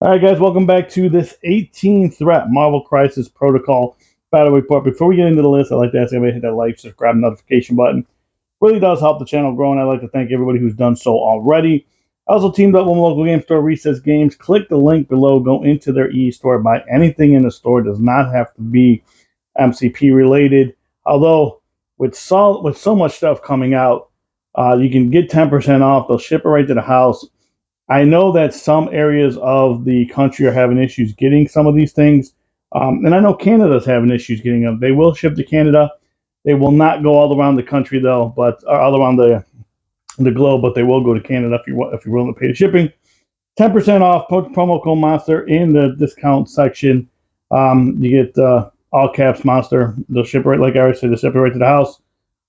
All right, guys, welcome back to this 18 threat Marvel Crisis Protocol battle report. Before we get into the list, I'd like to ask everybody to hit that like, subscribe, notification button. Really does help the channel grow, and I'd like to thank everybody who's done so already. I also teamed up with my local game store, Recess Games. Click the link below, go into their e-store, buy anything in the store. It does not have to be MCP related. Although with so much stuff coming out, you can get 10% off. They'll ship it right to the house. I know that some areas of the country are having issues getting some of these things, and I know Canada's having issues getting them. They will ship to Canada. They will not go all around the country though, but all around the globe. But they will go to Canada if you're willing to pay the shipping. 10% off. Put promo code Monster in the discount section. You get all caps Monster. They'll ship it right, like I already said, they'll ship it right to the house.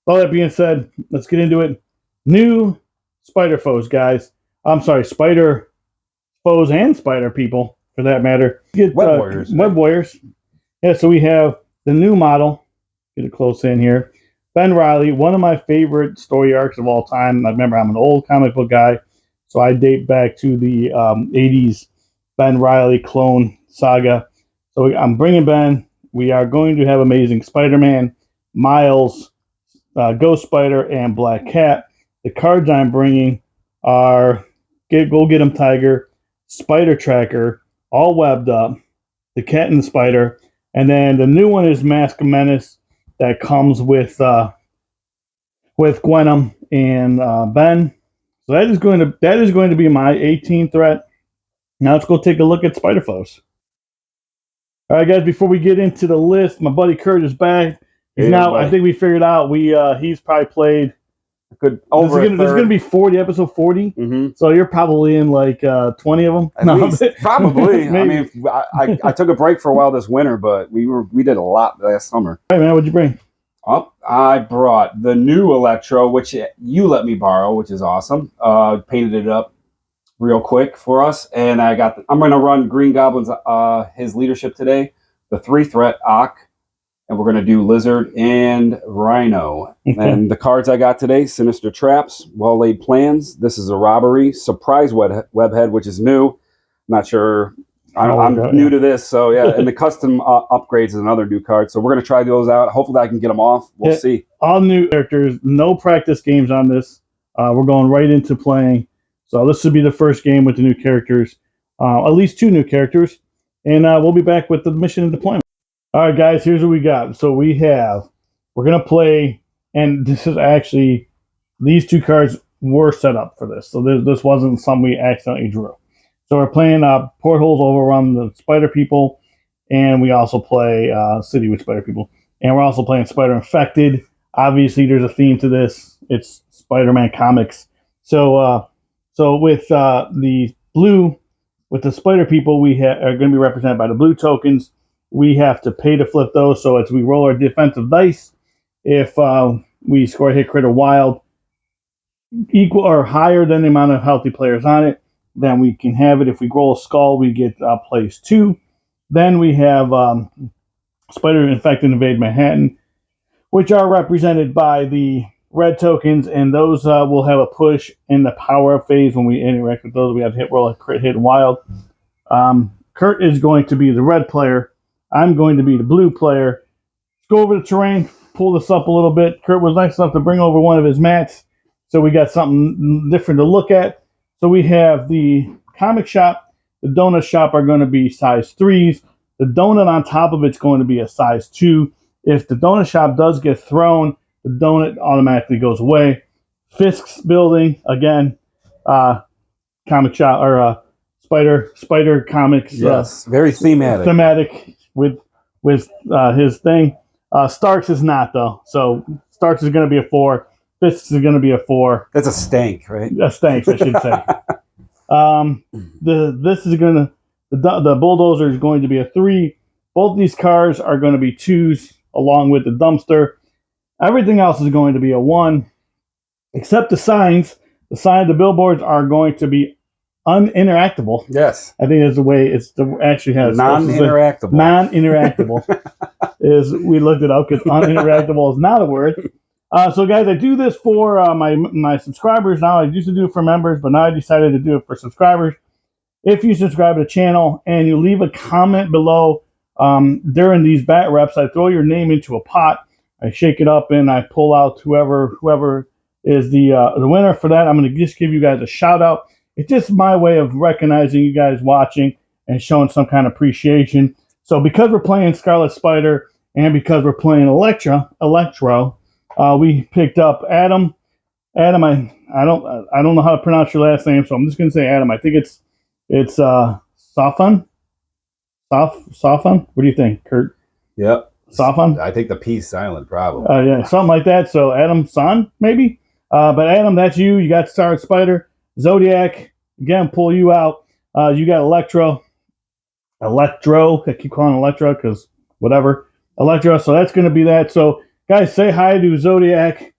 All that being said, let's get into it. New Spider Foes, guys. I'm sorry, Spider Foes and Spider People, for that matter. Get Web Warriors. Web Warriors. Yeah, so we have the new model. Get it close in here. Ben Reilly, one of my favorite story arcs of all time. I remember I'm an old comic book guy, so I date back to the 80s Ben Reilly clone saga. So I'm bringing Ben. We are going to have Amazing Spider-Man, Miles, Ghost Spider, and Black Cat. The cards I'm bringing are Go Get 'em Tiger, Spider Tracker, all webbed up, the Cat and the Spider, and then the new one is Mask of Menace that comes with Gwenom and Ben. So that is going to be my 18 threat. Now let's go take a look at Spider Foes. All right, guys. Before we get into the list, my buddy Kurt is back. I think we figured out he's probably played. Good over. This is going to be 40, episode 40. Mm-hmm. So you're probably in like 20 of them. At least, probably. I mean, I took a break for a while this winter, but we did a lot last summer. Hey man, what'd you bring? I brought the new Electro, which you let me borrow, which is awesome. Painted it up real quick for us, and I'm going to run Green Goblin's his leadership today. The 3-threat Ock. And we're going to do Lizard and Rhino. And the cards I got today, Sinister Traps, Well-Laid Plans. This is a Robbery. Surprise Webhead, which is new. I'm not sure. I'm new to this. So, yeah. And the Custom Upgrades is another new card. So we're going to try those out. Hopefully I can get them off. We'll see. All new characters. No practice games on this. We're going right into playing. So this should be the first game with the new characters. At least 2 new characters. And we'll be back with the mission and deployment. All right, guys, here's what we got. So we're going to play, and this is actually, these 2 cards were set up for this. So this wasn't something we accidentally drew. So we're playing Portholes over around the Spider People, and we also play City with Spider People. And we're also playing Spider Infected. Obviously, there's a theme to this. It's Spider-Man comics. So with the blue, with the Spider People, are going to be represented by the blue tokens. We have to pay to flip those, so as we roll our defensive dice, if we score a hit, crit, or wild equal or higher than the amount of healthy players on it, then we can have it. If we roll a skull, we get place 2. Then we have Spider Infect and Invade Manhattan, which are represented by the red tokens, and those will have a push in the power-up phase. When we interact with those, we have hit, roll, a crit, hit, and wild. Kurt is going to be the red player. I'm going to be the blue player. Let's go over the terrain, pull this up a little bit. Kurt was nice enough to bring over one of his mats, so we got something different to look at. So we have the comic shop, the donut shop are going to be size 3s. The donut on top of it's going to be a size 2. If the donut shop does get thrown, the donut automatically goes away. Fisk's building, again, comic shop, or Spider Comics. Yes, very thematic. Thematic with his thing. Starks is not, though. So Starks is going to be a 4. Fisk's is going to be a 4. That's a stank, right? A stank, I should say. The Bulldozer is going to be a 3. Both these cars are going to be 2s, along with the dumpster. Everything else is going to be a 1, except the signs. The billboards are going to be uninteractable. Yes. I think that's the way actually has non-interactable. Non-interactable is, we looked it up because uninteractable is not a word. So guys, I do this for my subscribers now. I used to do it for members, but now I decided to do it for subscribers. if you subscribe to the channel and you leave a comment below during these bat reps, I throw your name into a pot, I shake it up, and I pull out whoever is the winner for that. I'm going to just give you guys a shout out. It's just my way of recognizing you guys watching and showing some kind of appreciation. So because we're playing Scarlet Spider and because we're playing Electro, we picked up Adam. Adam, I don't know how to pronounce your last name, so I'm just going to say Adam. I think it's Safan. Safan. What do you think, Kurt? Yep. Safan. I think the P's silent, probably. Yeah, something like that. So Adam San, maybe. But Adam, that's you. You got Star Spider, Zodiac. Again, pull you out. You got Electro. I keep calling Electro because whatever. Electro. So that's going to be that. So guys, say hi to Zodiac.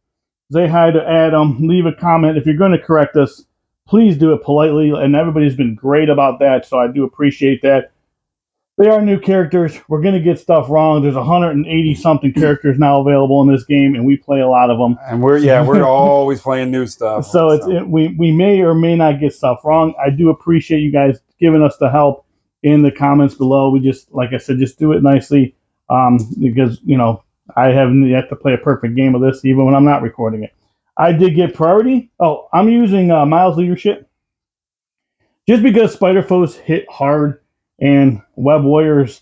Say hi to Adam. Leave a comment. If you're going to correct us, please do it politely. And everybody's been great about that, so I do appreciate that. They are new characters. We're going to get stuff wrong. There's 180 something characters now available in this game, and we play a lot of them. And we're always playing new stuff. So we may or may not get stuff wrong. I do appreciate you guys giving us the help in the comments below. We just, like I said, just do it nicely because, I haven't yet to play a perfect game of this, even when I'm not recording it. I did get priority. Oh, I'm using Miles Leadership. Just because Spider Foes hit hard and Web Warriors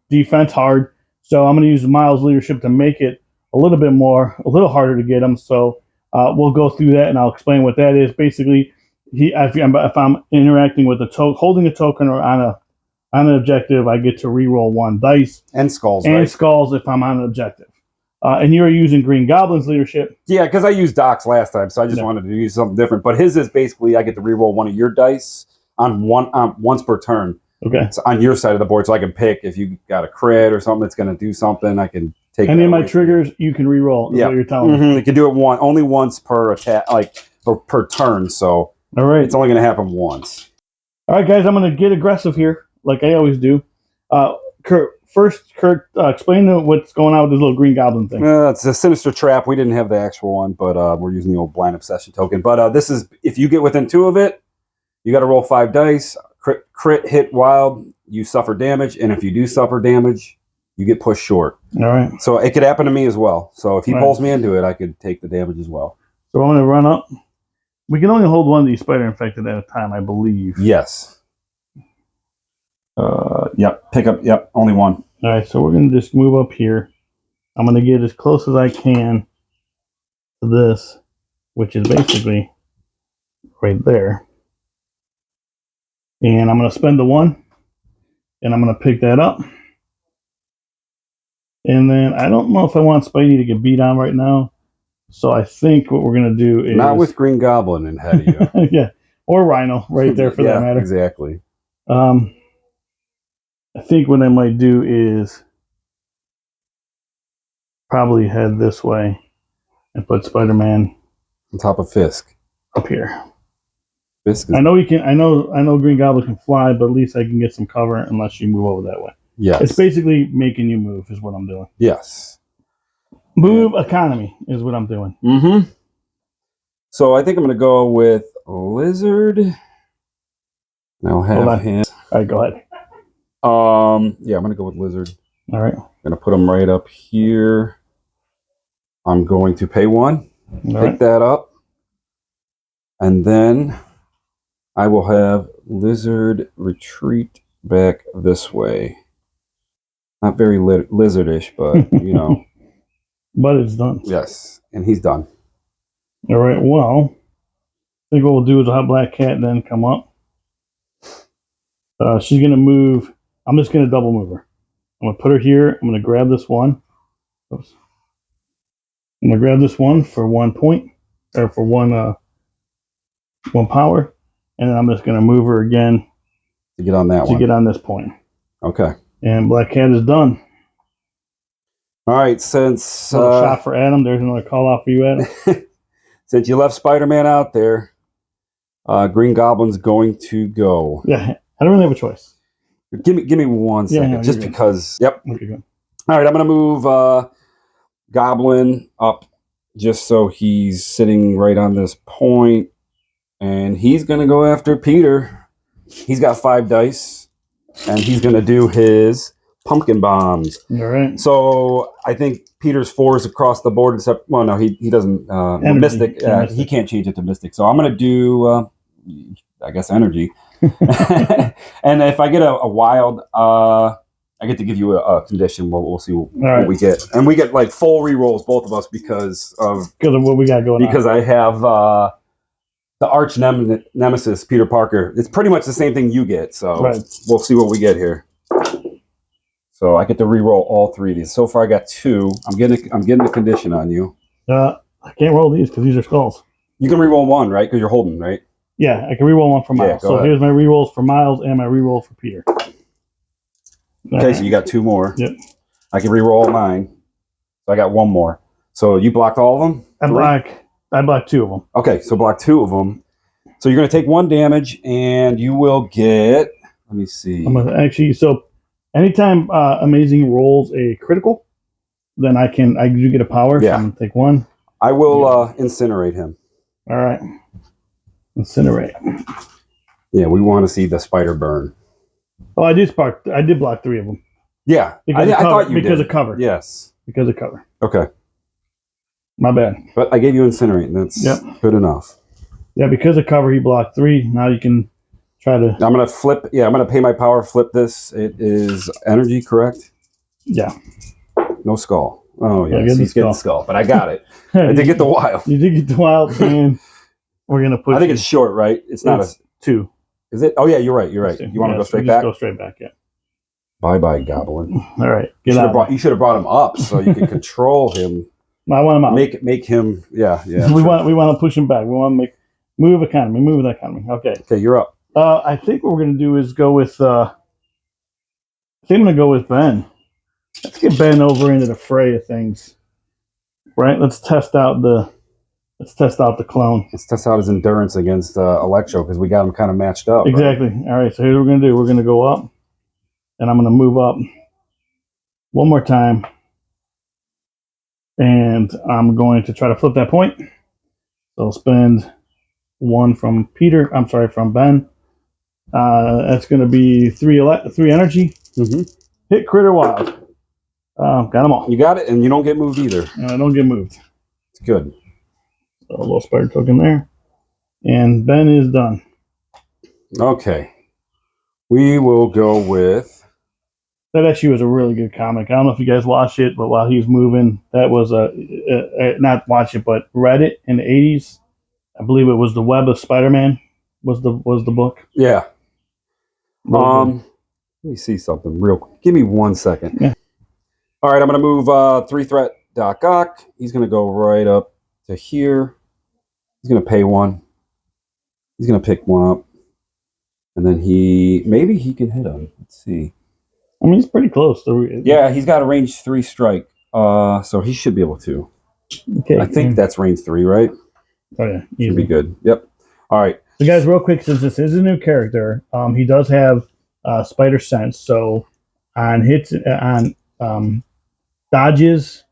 defense hard. So I'm going to use Miles Leadership to make it a little harder to get them. So we'll go through that and I'll explain what that is. Basically, if I'm interacting with holding a token or on an objective, I get to reroll 1 dice. And skulls, and right? skulls if I'm on an objective. And you're using Green Goblin's leadership. Yeah, because I used Doc's last time, so I just wanted to use something different. But his is basically I get to reroll 1 of your dice on once per turn. Okay. It's on your side of the board, so I can pick if you got a crit or something that's going to do something. I can take any of my triggers. You can reroll. Yeah, what you're telling me. You can do it only once per attack, per turn. So all right, it's only going to happen once. All right, guys, I'm going to get aggressive here, like I always do. Kurt, explain what's going on with this little Green Goblin thing. It's a Sinister Trap. We didn't have the actual one, but we're using the old Blind Obsession token. But this is if you get within 2 of it, you got to roll 5 dice. Crit hit wild, you suffer damage, and if you do suffer damage, you get pushed short. All right. So it could happen to me as well. So if he pulls me into it, I could take the damage as well. So I'm going to run up. We can only hold 1 of these spider infected at a time, I believe. Yes. Yep. Pick up. Yep. Only 1. All right. So we're going to just move up here. I'm going to get as close as I can to this, which is basically right there. And I'm going to spend the 1, and I'm going to pick that up. And then I don't know if I want Spidey to get beat on right now. So I think what we're going to do is... Not with Green Goblin in head of you. Yeah, or Rhino right there for that matter. Exactly. I think what I might do is probably head this way and put Spider-Man on top of Fisk. Up here. Fisk I know he can. I know Green Goblin can fly, but at least I can get some cover unless you move over that way. Yes. It's basically making you move is what I'm doing. Yes. Move economy is what I'm doing. Mm-hmm. So I think I'm going to go with Lizard. I'll have him. All right, go ahead. Yeah, I'm going to go with Lizard. All right. I'm going to put him right up here. I'm going to pay 1. Pick that up. And then I will have Lizard retreat back this way. Not very lizardish, but, But it's done. Yes, and he's done. All right, well, I think what we'll do is I'll have Black Cat then come up. She's going to move. I'm just going to double move her. I'm going to put her here. I'm going to grab this 1. Oops. I'm going to grab this 1 for 1 point, or for 1 power. And then I'm just going to move her again. To get on that one. To get on this point. Okay. And Black Cat is done. All right, since... Another shot for Adam. There's another call out for you, Adam. Since you left Spider-Man out there, Green Goblin's going to go. Yeah, I don't really have a choice. Give me 1 second, just because... Yep. Okay, good. All right, I'm going to move Goblin up just so he's sitting right on this point. And he's going to go after Peter. He's got 5 dice, and he's going to do his pumpkin bombs. All right. So I think Peter's 4 is across the board, except, well, no, he doesn't. Energy. Mystic, Mystic. he can't change it to Mystic. So I'm going to do, I guess, energy. And if I get a wild, I get to give you a condition. We'll see what we get. And we get like full rerolls, both of us, because of what we got going on. Because I have the arch nemesis, Peter Parker. It's pretty much the same thing you get. So we'll see what we get here. So I get to re-roll all 3 of these. So far I got 2. I'm getting a condition on you. I can't roll these because these are skulls. You can re-roll 1, right? Because you're holding, right? Yeah, I can re-roll 1 for Miles. So here's my re-rolls for Miles and my re-roll for Peter. Okay, so you got 2 more. Yep. I can re-roll mine. So I got 1 more. So you blocked all of them? I blocked 2 of them. Okay, so block 2 of them. So you're going to take 1 damage, and you will get. Let me see. So anytime Amazing rolls a critical, then I do get a power. Yeah. So I'm going to take 1. I will incinerate him. All right. Incinerate. Yeah, we want to see the spider burn. Oh, I did block 3 of them. Yeah, I thought you did. Because of cover. Yes. Because of cover. Okay. My bad. But I gave you incinerate, and that's good enough. Yeah, because of cover, he blocked 3. Now you can try to. I'm gonna flip. Yeah, I'm gonna pay my power. Flip this. It is energy, correct? Yeah. No skull. Oh yeah, he's getting the skull, but I got it. I did get the wild. You did get the wild, and we're gonna push. I think it's short, right? It's not a 2. Is it? Oh yeah, you're right. You're right. You want to go straight back? Go straight back. Yeah. Bye bye, goblin. All right. You should have brought him up so you could control him. I want him out. Make him. Yeah. We want to push him back. We want to move the economy. Okay. Okay, you're up. I think what we're gonna do is go with. I think I'm gonna go with Ben. Let's get Ben over into the fray of things. Right. Let's test out the clone. Let's test out his endurance against Electro because we got him kind of matched up. Exactly. Right? All right. So here's what we're gonna do. We're gonna go up, and I'm gonna move up one more time, and I'm going to try to flip that point. So I'll spend 1 from Peter. I'm sorry, from Ben. That's going to be 3 energy. Mm-hmm. Hit critter wild. Got them all. You got it, and you don't get moved either. And I don't get moved. It's good. So a little spider token there. And Ben is done. Okay. We will go with... That actually was a really good comic. I don't know if you guys watched it, but while he was moving, that was not watch it, but read it in the 80s. I believe it was The Web of Spider-Man was the book. Yeah. Really let me see something real quick. Give me 1 second. Yeah. All right, I'm going to move 3-threat Doc Ock. He's going to go right up to here. He's going to pay 1. He's going to pick 1 up. And then maybe he can hit him. Let's see. I mean, he's pretty close. Yeah, he's got a range 3 strike. So he should be able to. Okay. I think that's range 3, right? Oh, yeah. Easy. Should be good. Yep. All right. So, guys, real quick, since this is a new character, he does have Spider Sense. So, on hits, on dodges,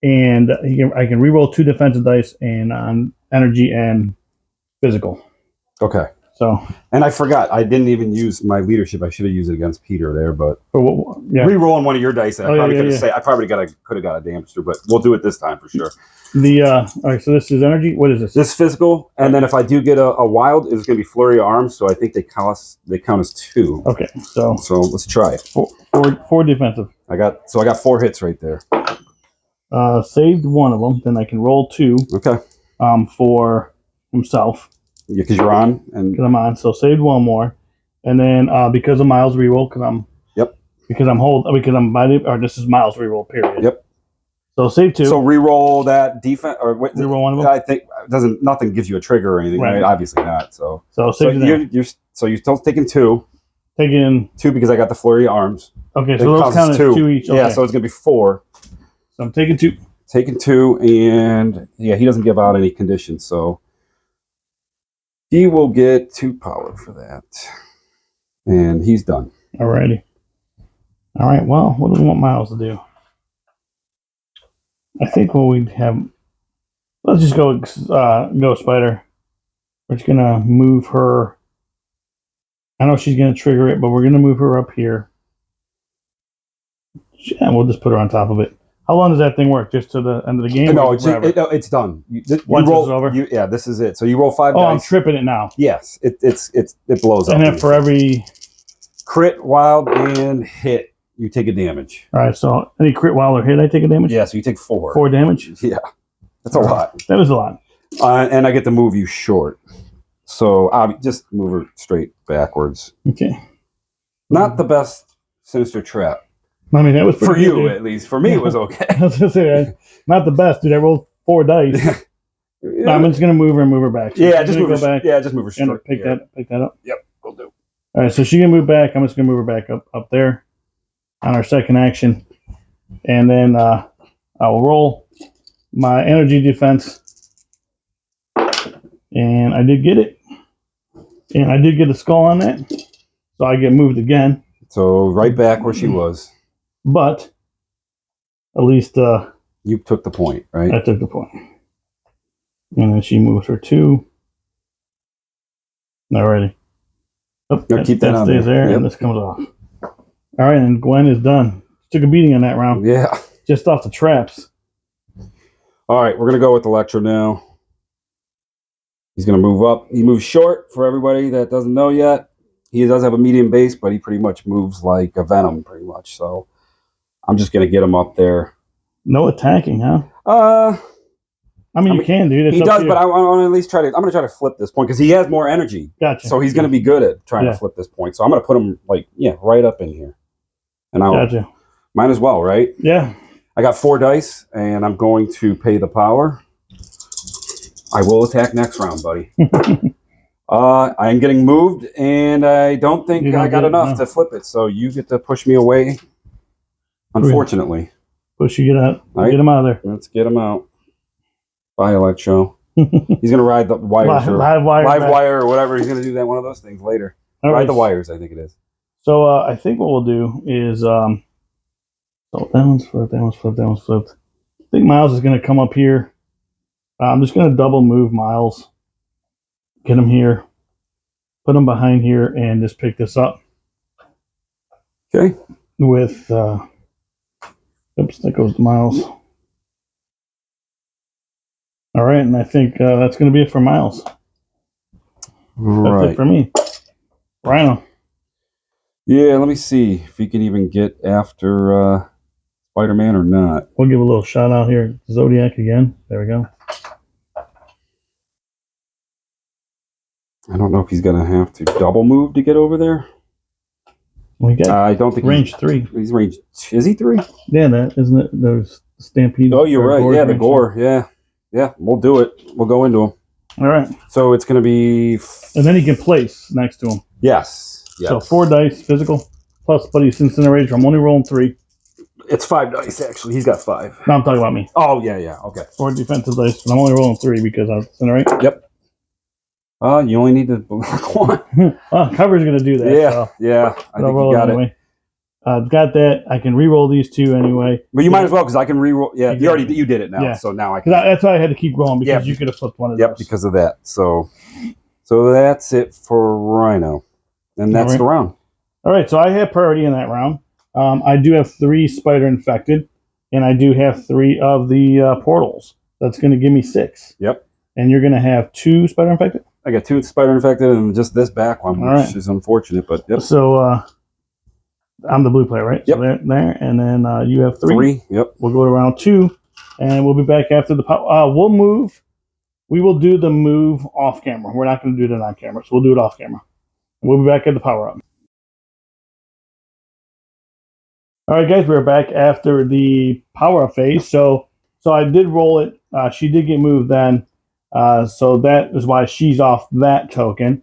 and I can reroll 2 defensive dice, and on energy and physical. Okay. So, and I forgot. I didn't even use my leadership. I should have used it against Peter there, but re-rolling one of your dice. And I probably could have got a damage through, but we'll do it this time for sure. All right. So this is energy. What is this? This is physical, and then if I do get a wild, it's going to be flurry of arms. So I think they count as 2. Okay. So let's try it. 4 defensive. I got 4 hits right there. Saved 1 of them. Then I can roll 2. Okay. For himself. Yeah, because you're on, and because I'm on. So saved 1 more, and then because of Miles reroll, because I'm this is Miles reroll period. Yep. So save 2. So reroll that defense or reroll 1 of them. I think nothing gives you a trigger or anything, right? Obviously not. So you're still taking 2. Taking 2 because I got the flurry of arms. Okay, so those count as 2 each. Okay. Yeah, so it's gonna be 4. So I'm taking 2. Taking 2, and yeah, he doesn't give out any conditions, so. He will get 2 power for that. And he's done. Alrighty. Alright, well, what do we want Miles to do? I think what we'd have... Let's just go Spider. We're just going to move her I know she's going to trigger it, but we're going to move her up here. Yeah, we'll just put her on top of it. How long does that thing work? Just to the end of the game? No, or it's forever? it's done. You Once roll, it's over? yeah, this is it. So you roll 5 Oh, dice. I'm tripping it now. Yes, it blows up. And then for every crit, wild, and hit, you take a damage. all right, so any crit, wild, or hit, I take a damage. Yeah, so you take 4. 4 damage. Yeah, that's a lot. That is a lot. And I get to move you short. So I'll just move her straight backwards. Okay. Not the best sinister trap. I mean, that was For pretty you, good, at least. For me, it was okay. I was gonna say not the best, dude. I rolled 4 dice. No, I'm just gonna move her and move her back. So yeah, she's just gonna move her. go back. Yeah, just move her straight. And pick that up. Yep, we'll do. All right, so she can move back. I'm just gonna move her back up there on our second action, and then I will roll my energy defense, and I did get it, and I did get a skull on that, so I get moved again. So right back where she was. But at least You took the point, right? I took the point. And then she moves her 2. Alrighty. Oh, No, keep that on stays there, there. Yep. and this comes off. All right, and Gwen is done. Took a beating on that round, Yeah. just off the traps. All right, we're going to go with Electro now. He's going to move up. He moves short for everybody that doesn't know yet. He does have a medium base, but he pretty much moves like a Venom, pretty much. So I'm just going to get him up there. No attacking, huh? I mean, you can, dude. It's He up does, to you. but I want to at least try to. I'm going to try to flip this point because he has more energy. Gotcha. So he's going to be good at trying to flip this point. So I'm going to put him right up in here, and I'll Gotcha. might as well, right? Yeah. I got 4 dice, and I'm going to pay the power. I will attack next round, buddy. I am getting moved, and I don't think You don't I got get it, enough no. to flip it. So you get to push me away. Unfortunately, Push you, get out. All right. Get him out of there. let's get him out. Bye, Electro. He's gonna ride the wires or Live wire. live back. wire or whatever. He's gonna do that one of those things later. All Ride right. the wires, I think it is. So I think what we'll do is, so that one's flipped, that one's flipped, that one's flipped. I think Miles is going to come up here. I'm just going to double move Miles. Get him here. Put him behind here and just pick this up. Okay. With, oops, that goes to Miles. All right, and I think that's going to be it for Miles. That's Right. it for me. Rhino. Yeah. Let me see if he can even get after Spider-Man or not. We'll give a little shout out here. Zodiac again. There we go. I don't know if he's gonna have to double move to get over there. We got I don't think range 3. He's range. Is he 3? Yeah, that isn't it. There's Stampede. Oh, you're right. Gore's Yeah, the range gore. Yeah. We'll do it. We'll go into him. 3. All right, So it's gonna be. and then he can place next to him. Yes. So 4 dice physical plus Buddy's Incinerator. I'm only rolling 3. It's 5 dice actually. He's got 5. No, I'm talking about me. Oh yeah. Okay. 4 defensive dice, but I'm only rolling 3 because I incinerate. Yep. You only need to block 1. Well, cover's gonna do that. Yeah. So Yeah. I I'll think roll you got it. anyway. I've got that. I can re-roll these 2 anyway. But you might as well because I can reroll. Yeah. Exactly. You did it now. Yeah. So now I Because can. that's why I had to keep rolling because Yeah. you could have flipped one of Yep. those. Because of that. So that's it for Rhino, and that's All right. the round. All right, so I have priority in that round. I do have 3 spider infected, and I do have 3 of the portals. That's going to give me 6. Yep. And you're going to have 2 spider infected. I got 2 spider infected and just this back one, which All right. is unfortunate, but yep. So I'm the blue player, right? Yep. So there, and then you have 3. 3. Yep. We'll go to round 2, and we'll be back after the power. We'll move. We will do the move off camera. We're not going to do it on camera, so we'll do it off camera. We'll be back at the power up. All right, guys, we're back after the power up phase. So I did roll it. She did get moved then. So that is why she's off that token.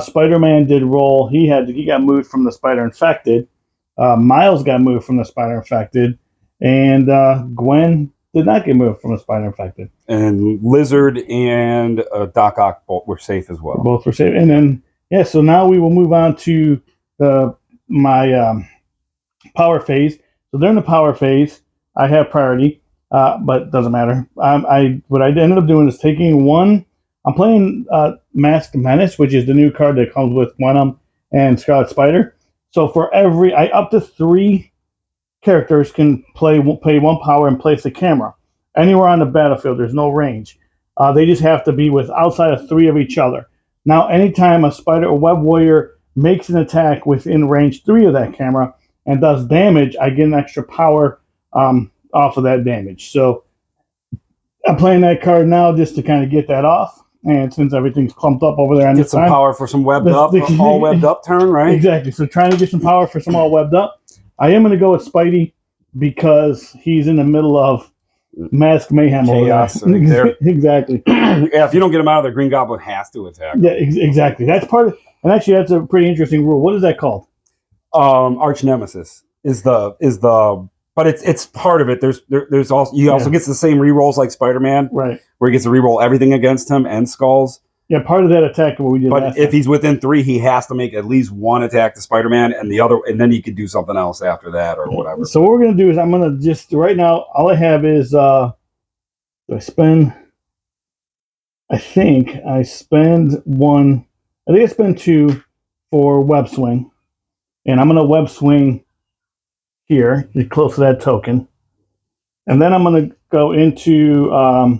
Spider-Man did roll. He got moved from the spider infected. Miles got moved from the spider infected, and Gwen did not get moved from the spider infected. And Lizard and Doc Ock both were safe as well. Both were safe. And then so now we will move on to my power phase. So during the power phase, I have priority. But doesn't matter. What I ended up doing is taking one. I'm playing Masked Menace, which is the new card that comes with Venom and Scarlet Spider. So for every, up to 3 characters can pay 1 power and place a camera anywhere on the battlefield. There's no range. They just have to be with outside of 3 of each other. Now, anytime a spider or web warrior makes an attack within range 3 of that camera and does damage, I get an extra power off of that damage. So I'm playing that card now just to kind of get that off. And since everything's clumped up over there on Get this some side, power for some webbed up, all webbed up turn, right? Exactly. So trying to get some power for some all webbed up. I am going to go with Spidey because he's in the middle of mask mayhem Chaos over there. right there. Exactly. Yeah, if you don't get him out of there, Green Goblin has to attack. Yeah, exactly. That's part of, and actually that's a pretty interesting rule. What is that called? Arch Nemesis is the but it's part of it. There's also he also gets the same rerolls like Spider-Man, Right. where he gets to reroll everything against him and skulls. Yeah, part of that attack what we did. But if he's within 3, he has to make at least 1 attack to Spider-Man, and the other, and then he could do something else after that or whatever. So what we're gonna do is I'm gonna just right now. All I have is do I spend? I think I spend 1. I think I spend 2 for web swing, and I'm gonna web swing here, get close to that token, and then I'm gonna go into. I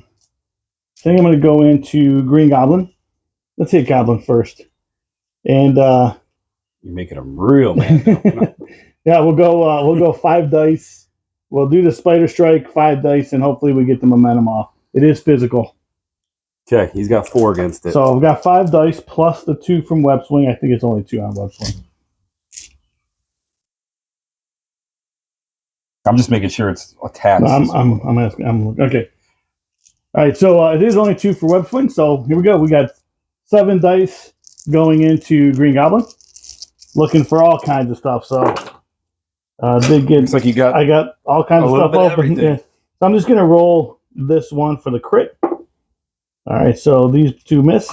think I'm gonna go into Green Goblin. Let's hit Goblin first, and You're making him real man. yeah, we'll go 5 dice. We'll do the Spider Strike 5 dice, and hopefully we get the momentum off. It is physical. Okay, he's got 4 against it. So I've got 5 dice plus the 2 from web swing. I think it's only 2 on web swing. I'm just making sure it's attached. No, I'm asking. Okay. All right. So it is only 2 for web swing. So here we go. We got 7 dice going into Green Goblin, looking for all kinds of stuff. So did get. Looks like you got. I got all kinds of stuff open. Yeah. So I'm just gonna roll this one for the crit. All right. So these 2 miss,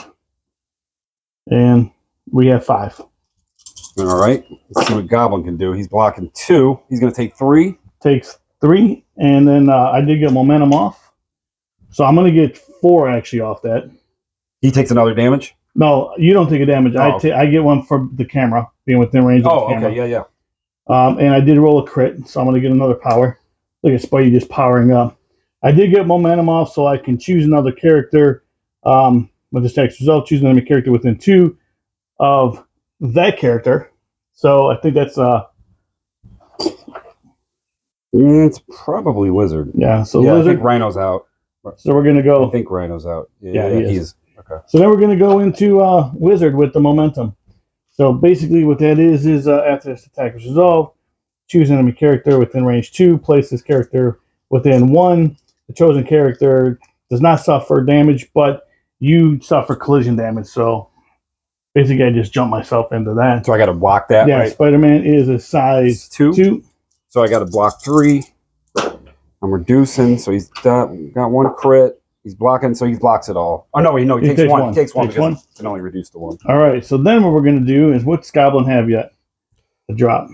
and we have 5. All right. Let's see what Goblin can do. He's blocking 2. He's going to take 3. Takes 3, and then I did get momentum off, so I'm going to get 4 actually off that. He takes another damage. No, you don't take a damage. Oh. I get 1 for the camera being within range of the camera. Okay, yeah. And I did roll a crit, so I'm going to get another power. Look at Spidey just powering up. I did get momentum off, so I can choose another character with this text result. Choose another character within 2 of that character. So I think that's It's probably Wizard. yeah. So Yeah, I Lizard. think Rhino's out. So we're gonna go. I think Rhino's out. Yeah, he is. Okay. So then we're gonna go into Wizard with the momentum. So basically, what that is after this attack is resolved, choose an enemy character within range 2. Place this character within 1. The chosen character does not suffer damage, but you suffer collision damage. So basically, I just jumped myself into that. So I got to block that, Yeah, right? Spider-Man is a size 2. So I got to block 3. I'm reducing, so he's got 1 crit. He's blocking, so he blocks it all. Oh no, he takes 1. He takes 1 because it can only reduce to 1. All right. So then what we're gonna do is, what's Goblin have yet? The drop.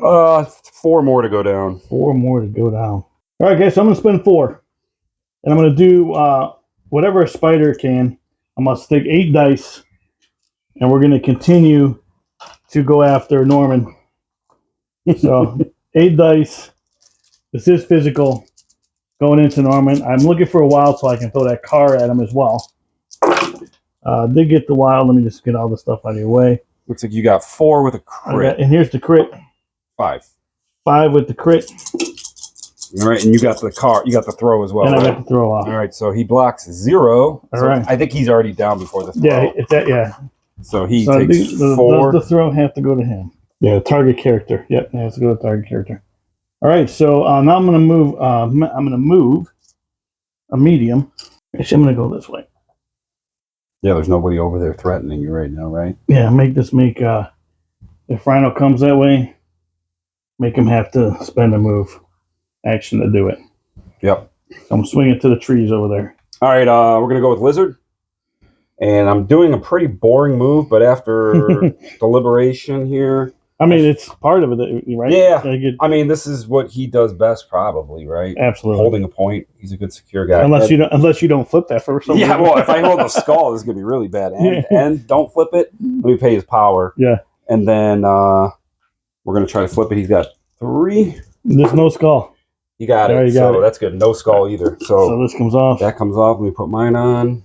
4 more to go down. 4 more to go down. All right, guys. So I'm gonna spend 4, and I'm gonna do whatever a spider can. I'm gonna stick 8 dice, and we're gonna continue to go after Norman. So 8 dice. This is physical. Going into Norman. I'm looking for a wild so I can throw that car at him as well. Did get the wild. Let me just get all the stuff out of your way. Looks like you got 4 with a crit. And here's the crit. 5. 5 with the crit. All right, and you got the car. You got the throw as well. And right? I got the throw off. All right, so he blocks 0. All So right. I think he's already down before the throw. Yeah, it's that. Yeah. So he So takes the 4. the throw have to go to him. Yeah, target character. Yep, it has to go to target character. All right, so now I'm going to move. I'm going to move a medium. Actually, I'm going to go this way. Yeah, there's nobody over there threatening you right now, right? Yeah, make if Rhino comes that way, make him have to spend a move action to do it. Yep. So I'm swinging to the trees over there. All right, we're going to go with Lizard. And I'm doing a pretty boring move, but after deliberation here. I mean, it's part of it, right? Yeah. Get, I mean, this is what he does best, probably, right? absolutely. Holding a point. He's a good secure guy. Unless you don't flip that for some Yeah, reason. well, if I hold the skull, this is going to be really bad. And, Yeah. and don't flip it. Let me pay his power. Yeah. And then we're going to try to flip it. He's got 3. There's no skull. You got There, it. you got So it. that's good. No skull either. So this comes off. That comes off. Let me put mine on.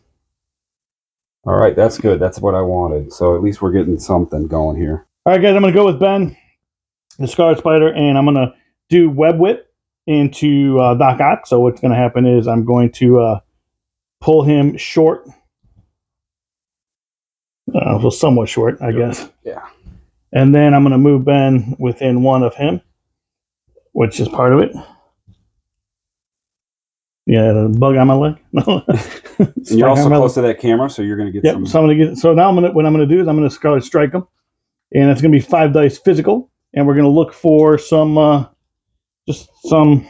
All right, that's good. That's what I wanted. So at least we're getting something going here. All right, guys, I'm going to go with Ben, the Scarlet Spider, and I'm going to do Web Whip into Doc Ock. So what's going to happen is I'm going to pull him short. Well, somewhat short, I guess. Yeah. And then I'm going to move Ben within 1 of him, which is part of it. Yeah, the bug on my leg. No. And you're also close to that camera, so you're going to get some. So I'm going to get. So now what I'm going to do is I'm going to Scarlet Strike him, and it's going to be 5 dice physical, and we're going to look for some, just some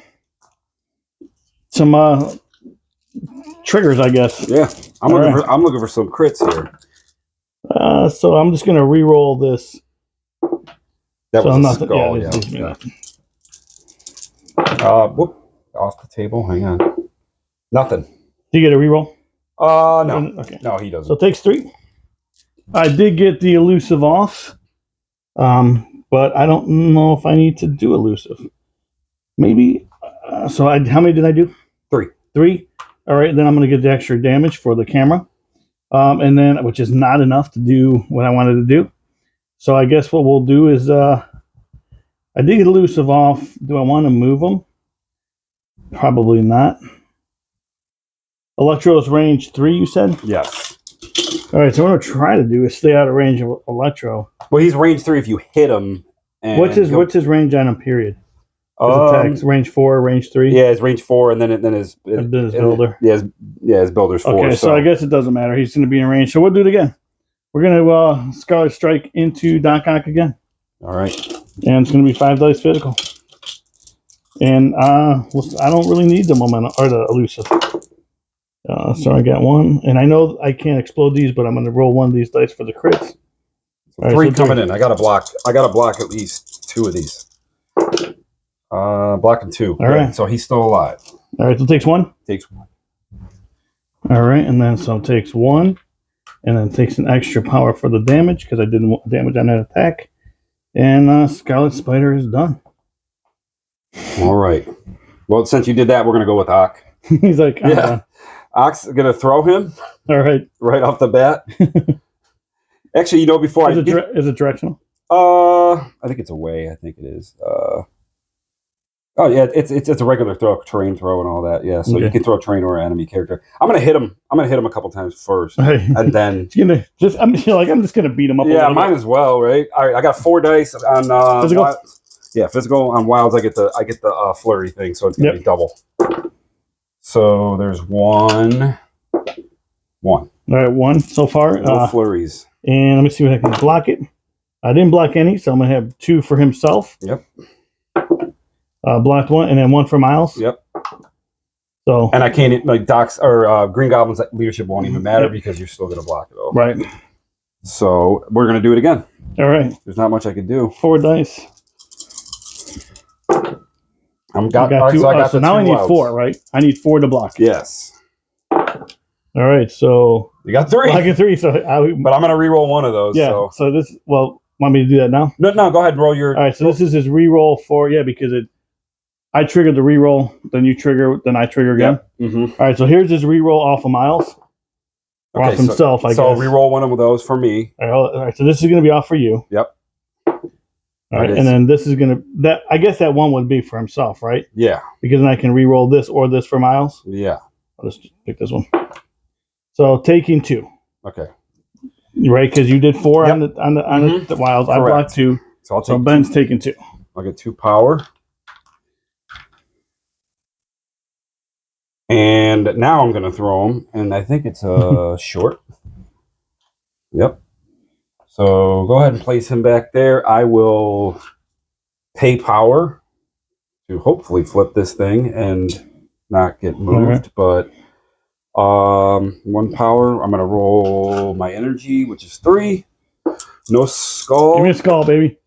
triggers, I guess. Yeah, I'm looking for some crits here. So I'm just going to re-roll this. That was nothing. skull. Yeah. Whoop, off the table. Hang on. Nothing. Do you get a re-roll? No. Okay. No, he doesn't. So it takes 3. I did get the elusive off, but I don't know if I need to do elusive. Maybe. How many did I do? 3. 3. All right. Then I'm going to get the extra damage for the camera, and then which is not enough to do what I wanted to do. So I guess what we'll do is I did get elusive off. Do I want to move them? Probably not. Electro's range 3, you said? Yes. All right, so what I'm going to try to do is stay out of range of Electro. Well, he's range 3 if you hit him. And what's his range on him, period? His attacks, range 4, range 3? Yeah, his range 4, and then his builder. His builder's 4. Okay, so I guess it doesn't matter. He's going to be in range. So we'll do it again. We're going to Scarlet Strike into Doc Ock again. All right. And it's going to be 5 dice physical. And I don't really need the momentum or the elusive. So I got 1, and I know I can't explode these, but I'm going to roll 1 of these dice for the crits. So 3 coming in. I got to block at least 2 of these. Blocking 2. All right. So he's still alive. All right. So it takes 1. Takes 1. All right, and then so it takes 1, and then takes an extra power for the damage because I did damage on that attack, and Scarlet Spider is done. All right. Well, since you did that, we're going to go with Ock. He's like, yeah. Ock's going to throw him. All right. Right off the bat. Actually, before is it directional? I think it's away. I think it is. Oh yeah, it's a regular throw, terrain throw, and all that. Yeah, so you can throw a terrain or an enemy character. I'm gonna hit him. A couple times first, and then I'm just gonna beat him up. Yeah, might as well, right? All right, I got 4 dice on physical. Physical on wilds. I get the flurry thing, so it's gonna be double. So there's 1. All right, 1 so far. No flurries. And let me see what I can block it. I didn't block any, so I'm gonna have 2 for himself. Yep. Blocked 1, and then 1 for Miles. Yep. So. And I can't Doc's or Green Goblin's leadership won't even matter because you're still gonna block it over. Right. So we're gonna do it again. All right. There's not much I can do. 4 dice. I got 2. So now I need wilds. 4, right? I need 4 to block. Yes. All right. So you got 3. I get 3. So but I'm gonna re-roll 1 of those. Yeah. So this. Well, want me to do that now? No. Go ahead. Roll your. All right. So this is his re-roll for because I triggered the re-roll, then you trigger, then I trigger again. Yep. Mm-hmm. All right. So here's his re-roll off of Miles. Or off himself, I guess. So re-roll 1 of those for me. All right. So this is going to be off for you. Yep. All right, and then this is that. I guess that 1 would be for himself, right? Yeah. Because then I can re-roll this or this for Miles. Yeah. I'll just pick this one. So taking 2. Okay. Right, because you did 4 on the wilds. Correct. I blocked 2. So Ben's taking 2. I'll get 2 power. And now I'm going to throw him, and I think it's a short. Yep. So go ahead and place him back there. I will pay power to hopefully flip this thing and not get moved. Right. But 1 power. I'm going to roll my energy, which is 3. No skull. Give me a skull, baby.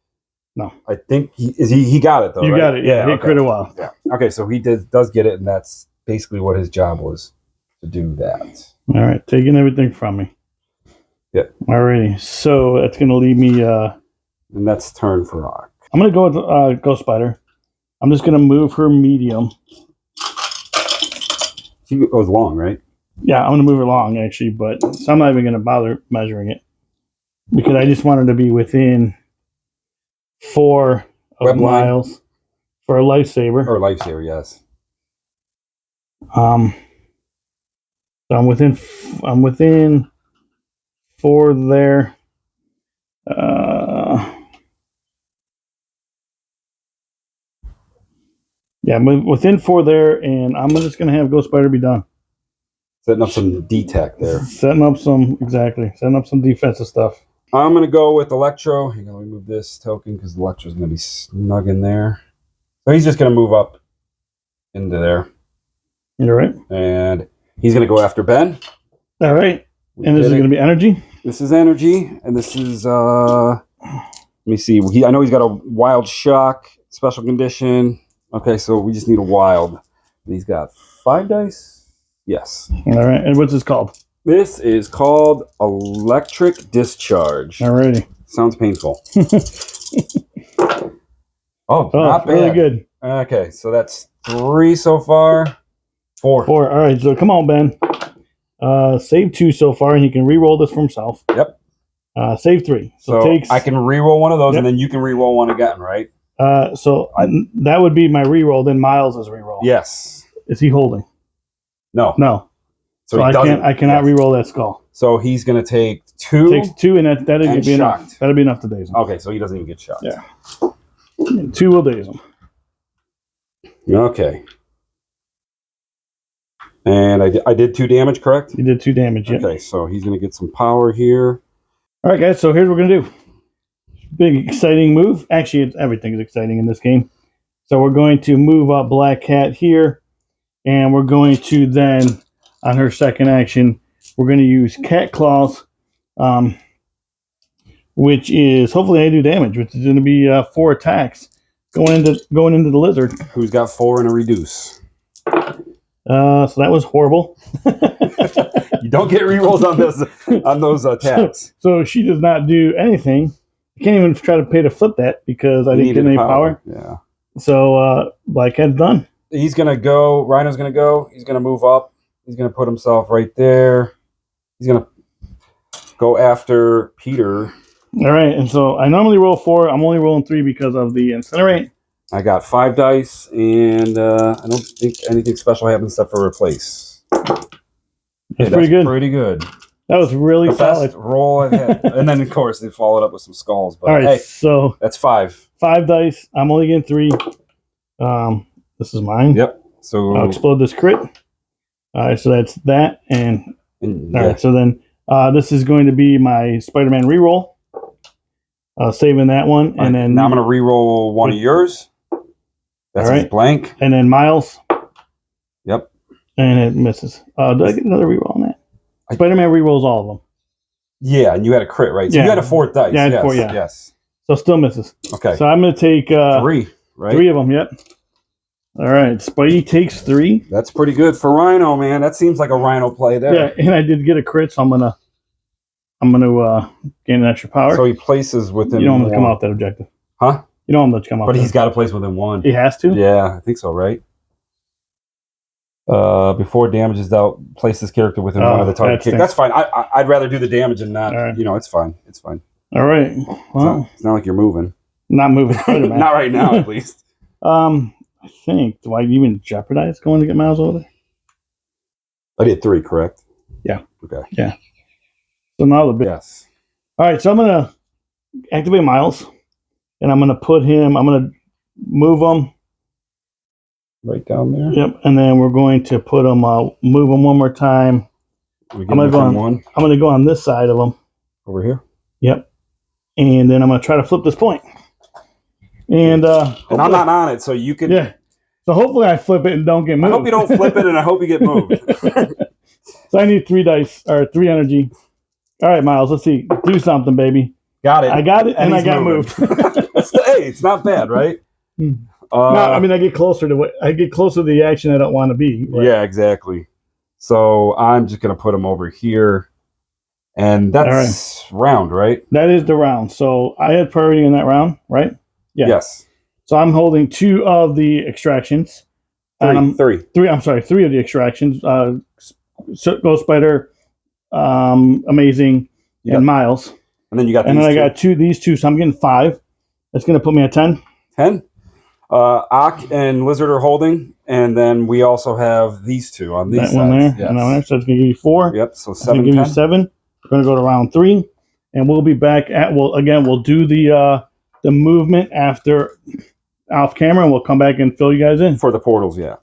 No. I think he got it, though. You right? got it. Yeah, he crit a while. Yeah. Okay, so he does get it, and that's basically what his job was, to do that. All right, taking everything from me. Yeah. Alrighty, so that's going to leave me And that's turn for Rock. I'm going to go with Ghost Spider. I'm just going to move her medium. She goes long, right? Yeah, I'm going to move her long, actually, but so I'm not even going to bother measuring it because I just wanted to be within 4 of Web line. Miles for a lifesaver. Or Lifesaver, yes. So I'm within 4 there. Yeah, I'm within 4 there, and I'm just going to have Ghost Spider be done. Setting up some D-Tech there. Setting up some defensive stuff. I'm going to go with Electro. Hang on, let me move this token because Electro's going to be snug in there. So he's just going to move up into there. You're right. And he's going to go after Ben. All right. And this is going to be energy? This is energy. And this is, let me see. I know he's got a wild shock, special condition. Okay, so we just need a wild. And he's got 5 dice? Yes. All right. And what's this called? This is called Electric Discharge. All righty. Sounds painful. Oh, not bad. Really good. Okay, so that's 3 so far. 4. 4. All right. So come on, Ben. Save 2 so far, and he can re-roll this for himself. Yep. Save 3. So I can re-roll one of those, and then you can re-roll one again, right? That would be my re-roll. Then Miles is re-roll. Yes. Is he holding? No. No. So I cannot re-roll that skull. So he's going to take 2. Takes 2, and that'd and be enough. shocked. That'd be enough to daze him. Okay, so he doesn't even get shocked. Yeah. 2 will daze him. Okay. And I did 2 damage, correct? You did 2 damage, yeah. Okay, so he's going to get some power here. All right, guys, so here's what we're going to do. Big, exciting move. Actually, everything is exciting in this game. So we're going to move up Black Cat here, and we're going to then, on her second action, we're going to use Cat Claws, which is, hopefully I do damage, which is going to be 4 attacks going into the lizard. Who's got 4 and a reduce. So that was horrible. You don't get rerolls on those attacks. So she does not do anything. I can't even try to pay to flip that because I didn't get any power. Yeah. So Black Cat's done. He's gonna go. Rhino's gonna go. He's gonna move up. He's gonna put himself right there. He's gonna go after Peter. All right, and so I normally roll 4. I'm only rolling 3 because of the incinerate. I got 5 dice, and I don't think anything special happens except for replace. That's pretty good. Pretty good. That was really solid. Best roll I've had. And then, of course, they followed up with some skulls. But all right, hey, so that's 5. 5 dice. I'm only getting 3. This is mine. Yep. So I'll explode this crit. All right, so that's that. And all right, so then this is going to be my Spider-Man reroll. Saving that one, and then now I'm going to re-roll one of yours. That's right. Blank. And then Miles. Yep. And it misses. Do I get another reroll on that? Spider-Man rerolls all of them. Yeah, and you had a crit, right? So you had a 4th dice. Yeah, I had yes, 4, yeah. Yes. So still misses. Okay. So I'm going to take 3, right? 3 of them, yep. All right, Spidey takes 3. That's pretty good for Rhino, man. That seems like a Rhino play there. Yeah, and I did get a crit, so I'm gonna gain an extra power. So he places within. You don't want to come off that objective, huh? You don't want to come off. But he's got to place within 1. He has to. Yeah, I think so, right? Before damage is dealt, place this character within 1 of the target kick. That's fine. I'd rather do the damage and not. Right. It's fine. It's fine. All right. Well, it's not like you're moving. Not moving. Not right now, at least. I think. Do I even jeopardize going to get Miles over there? I did 3, correct? Yeah. Okay. Yeah. So now the bit. Yes. All right. So I'm gonna activate Miles, and I'm gonna put him. I'm gonna move him right down there. Yep. And then we're going to put him. Move him one more time. I'm gonna go on. I'm gonna go on this side of him. Over here. Yep. And then I'm gonna try to flip this point. And I'm not on it, so you can. Yeah. So hopefully I flip it and don't get moved. I hope you don't flip it, and I hope you get moved. So I need 3 dice or 3 energy. All right, Miles. Let's see. Do something, baby. Got it. I got it, and I got moved. Hey, it's not bad, right? No, I mean I get closer to the action I don't want to be. Right? Yeah, exactly. So I'm just gonna put him over here, And that's round, right? That is the round. So I had priority in that round, right? Yeah. Yes. So I'm holding 2 of the extractions. Three. Three of the extractions. Ghost Spider, Amazing, and Miles. And then you got and then I got these two, so I'm getting 5. That's going to put me at 10. 10. Ock and Lizard are holding, and then we also have these two on these that sides. one there, Yes. and that one there. So it's going to give you 4. Yep. So It's going 7. to give you 7. We're going to go to round 3, and we'll be back at. We'll do the movement after off camera, and we'll come back and fill you guys in For the portals. Yeah.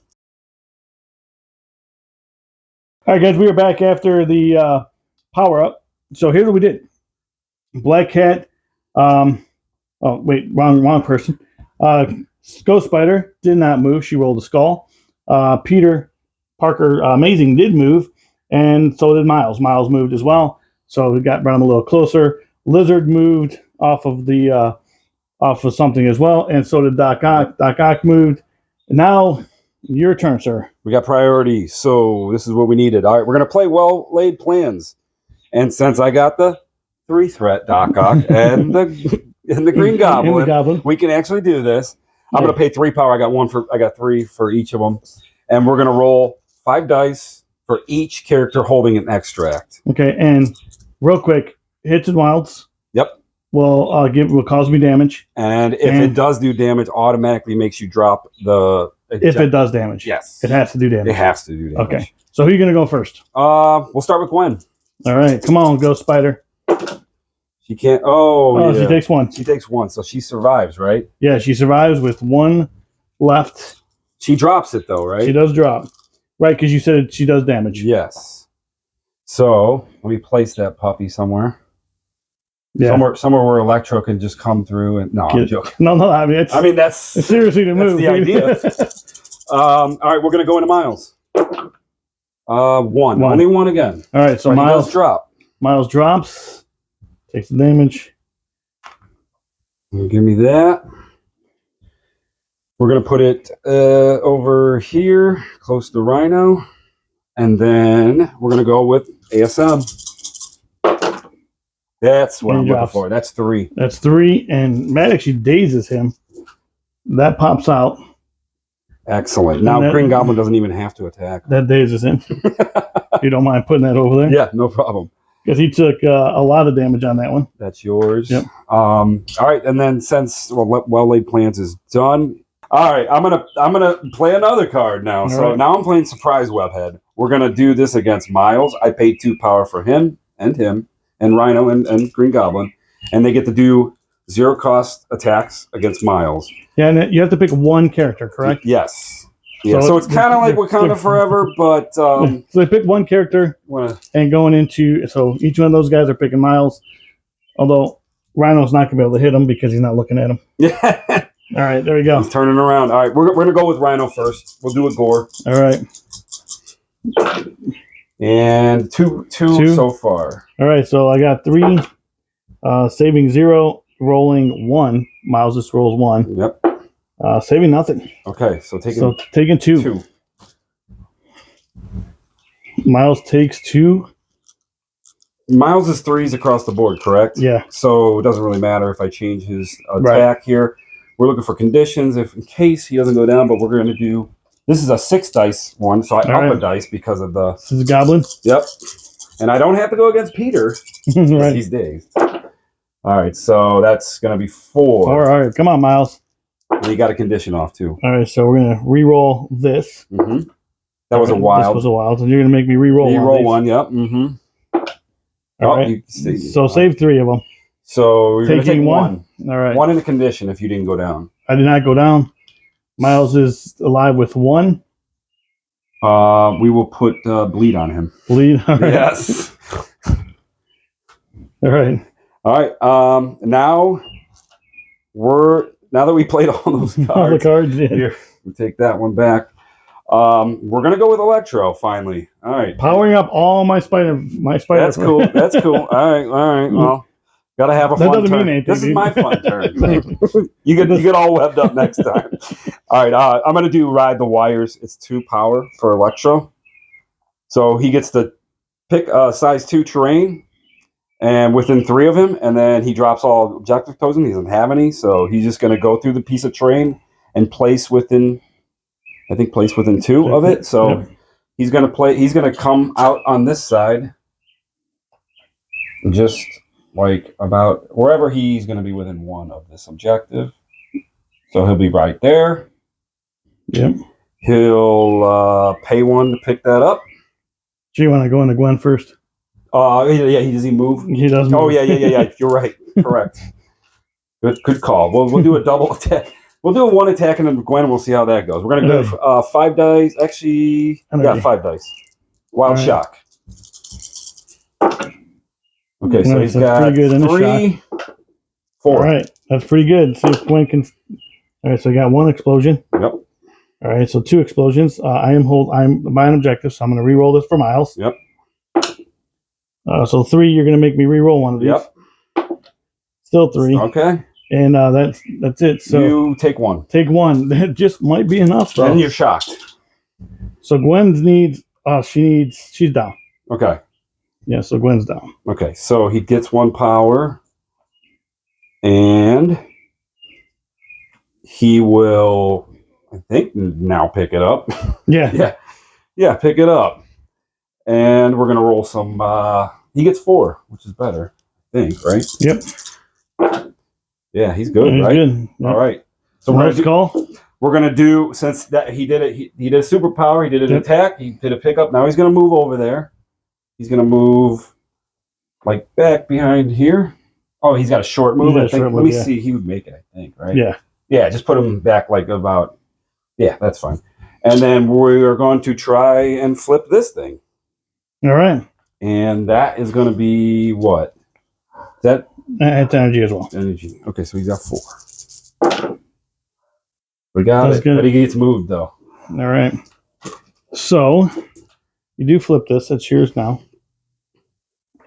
All right, guys, we are back after the power up. So here's what we did: Black Cat. Oh wait, wrong person. Ghost Spider did not move. She rolled a skull. Peter Parker Amazing did move, and so did Miles. Miles moved as well. So we got brought him a little closer. Lizard moved off of something as well, and so did Doc Ock. Doc Ock moved. Now your turn, sir. We got priority, so this is what we needed. All right, we're gonna play well laid plans, and since I got the 3 threat Doc Ock and the Green Goblin, we can actually do this. I'm gonna pay 3 power. I got 3 for each of them, and we're gonna roll 5 dice for each character holding an extract. Okay, and real quick, hits and wilds. Yep. Will cause me damage. And if it does do damage, automatically makes you drop the. If it does damage, yes, it has to do damage. It has to do damage. Okay, so who are you gonna go first? We'll start with Gwen. All right, come on, Ghost Spider. She can't. Oh, yeah. She takes 1. She takes 1, so she survives, right? Yeah, she survives with 1 left. She drops it though, right? She does drop, right? Because you said she does damage. Yes. So let me place that puppy somewhere. Yeah. Somewhere where Electro can just come through and I'm joking. No. I mean, that's seriously to move. The idea. All right, we're gonna go into Miles. 1. Only 1 again. All right, so but Miles drop. Miles drops, takes the damage. Give me that. We're gonna put it over here, close to Rhino, and then we're gonna go with ASM. That's what I'm looking for. That's 3. That's 3, and Matt actually dazes him. That pops out. Excellent. Now Green Goblin doesn't even have to attack. That dazes him. You don't mind putting that over there? Yeah, no problem. Because he took a lot of damage on that one. That's yours. Yep. All right, and then since well laid plans is done. All right, I'm gonna play another card now. Now I'm playing Surprise Webhead. We're gonna do this against Miles. I paid 2 power for him, and Rhino and Green Goblin, and they get to do 0 cost attacks against Miles. Yeah, and you have to pick 1 character, correct? Yes. Yeah. So it's kind of like Wakanda Forever, but so they pick 1 character, and going into each one of those guys are picking Miles. Although Rhino's not gonna be able to hit him because he's not looking at him. Yeah. All right, there we go. He's turning around. All right, we're gonna go with Rhino first. We'll do a Gore. All right. And two so far. All right, so I got 3, saving 0, rolling 1. Miles just rolls 1. Yep. Saving nothing. Okay, so taking 2. Miles takes 2. Miles is 3s across the board, correct? Yeah. So it doesn't really matter if I change his attack here. We're looking for conditions in case he doesn't go down, but we're going to do. This is a 6 dice one, so I up a dice because of the. This is a goblin. Yep. And I don't have to go against Peter. Right. He's dazed. All right, so that's going to be 4. All right, come on, Miles. And you got a condition off too. All right, so we're going to re-roll this. Mm-hmm. That was a wild. This was a wild, and you're going to make me re-roll one. Re-roll one, yep. Mm-hmm. All right. So save 3 of them. So you're going to take 1. All right. 1 in the condition if you didn't go down. I did not go down. Miles is alive with 1. We will put bleed on him. Bleed? All right. Yes. All right. All right. Now that we played all those cards. All the cards, yeah. Here, we take that one back. We're gonna go with Electro finally. All right. Powering up all my spider. That's cool. That's cool. All right. Well, gotta have a fun turn. Mean anything, this is my fun turn. You get all webbed up next time. All right. I'm gonna do Ride the Wires. It's 2 power for Electro. So he gets to pick size 2 terrain, and within 3 of him, and then he drops all objective tokens. He doesn't have any, so he's just going to go through the piece of terrain and place within 2 of it. So Yep. he's going to come out on this side, just like about wherever he's going to be within 1 of this objective. So he'll be right there. Yep. He'll pay 1 to pick that up. Do you want to go into Gwen first? Yeah. Does he move? He doesn't. Oh yeah. You're right. Correct. Good call. We'll do a double attack. We'll do a 1 attack and then Gwen. We'll see how that goes. We're gonna go 5 dice. Actually, yeah, 5 dice. Wild right. shock. Okay, so he's got pretty good in 3, 4. All right, that's pretty good. See if Gwen can. All right, so I got 1 explosion. Yep. All right, so 2 explosions. I'm by an objective, so I'm going to re-roll this for Miles. Yep. So 3, you're going to make me re-roll 1 of these. Yep. Still 3. Okay. And that's it. So you take 1. Take 1. That just might be enough, though. And you're shocked. So Gwen's needs. She's down. Okay. Yeah. So Gwen's down. Okay. So he gets 1 power, and he will, I think, now pick it up. Yeah. Yeah. Pick it up, and we're gonna roll some. He gets 4, which is better, I think. Right? Yep. Yeah, he's good, He's right? good. Yep. All right. So we're gonna do since that he did it. He did a superpower. He did an attack. He did a pickup. Now he's gonna move over there. He's gonna move like back behind here. Oh, he's got a short move. I think. Let me see. He would make it. I think. Right. Yeah. Yeah. Just put him back like about. Yeah, that's fine. And then we are going to try and flip this thing. All right. And that is going to be what? That. It's energy as well. Energy. Okay, so he's got 4. We got That's it. good. But he gets moved though. All right. So you do flip this. That's yours now.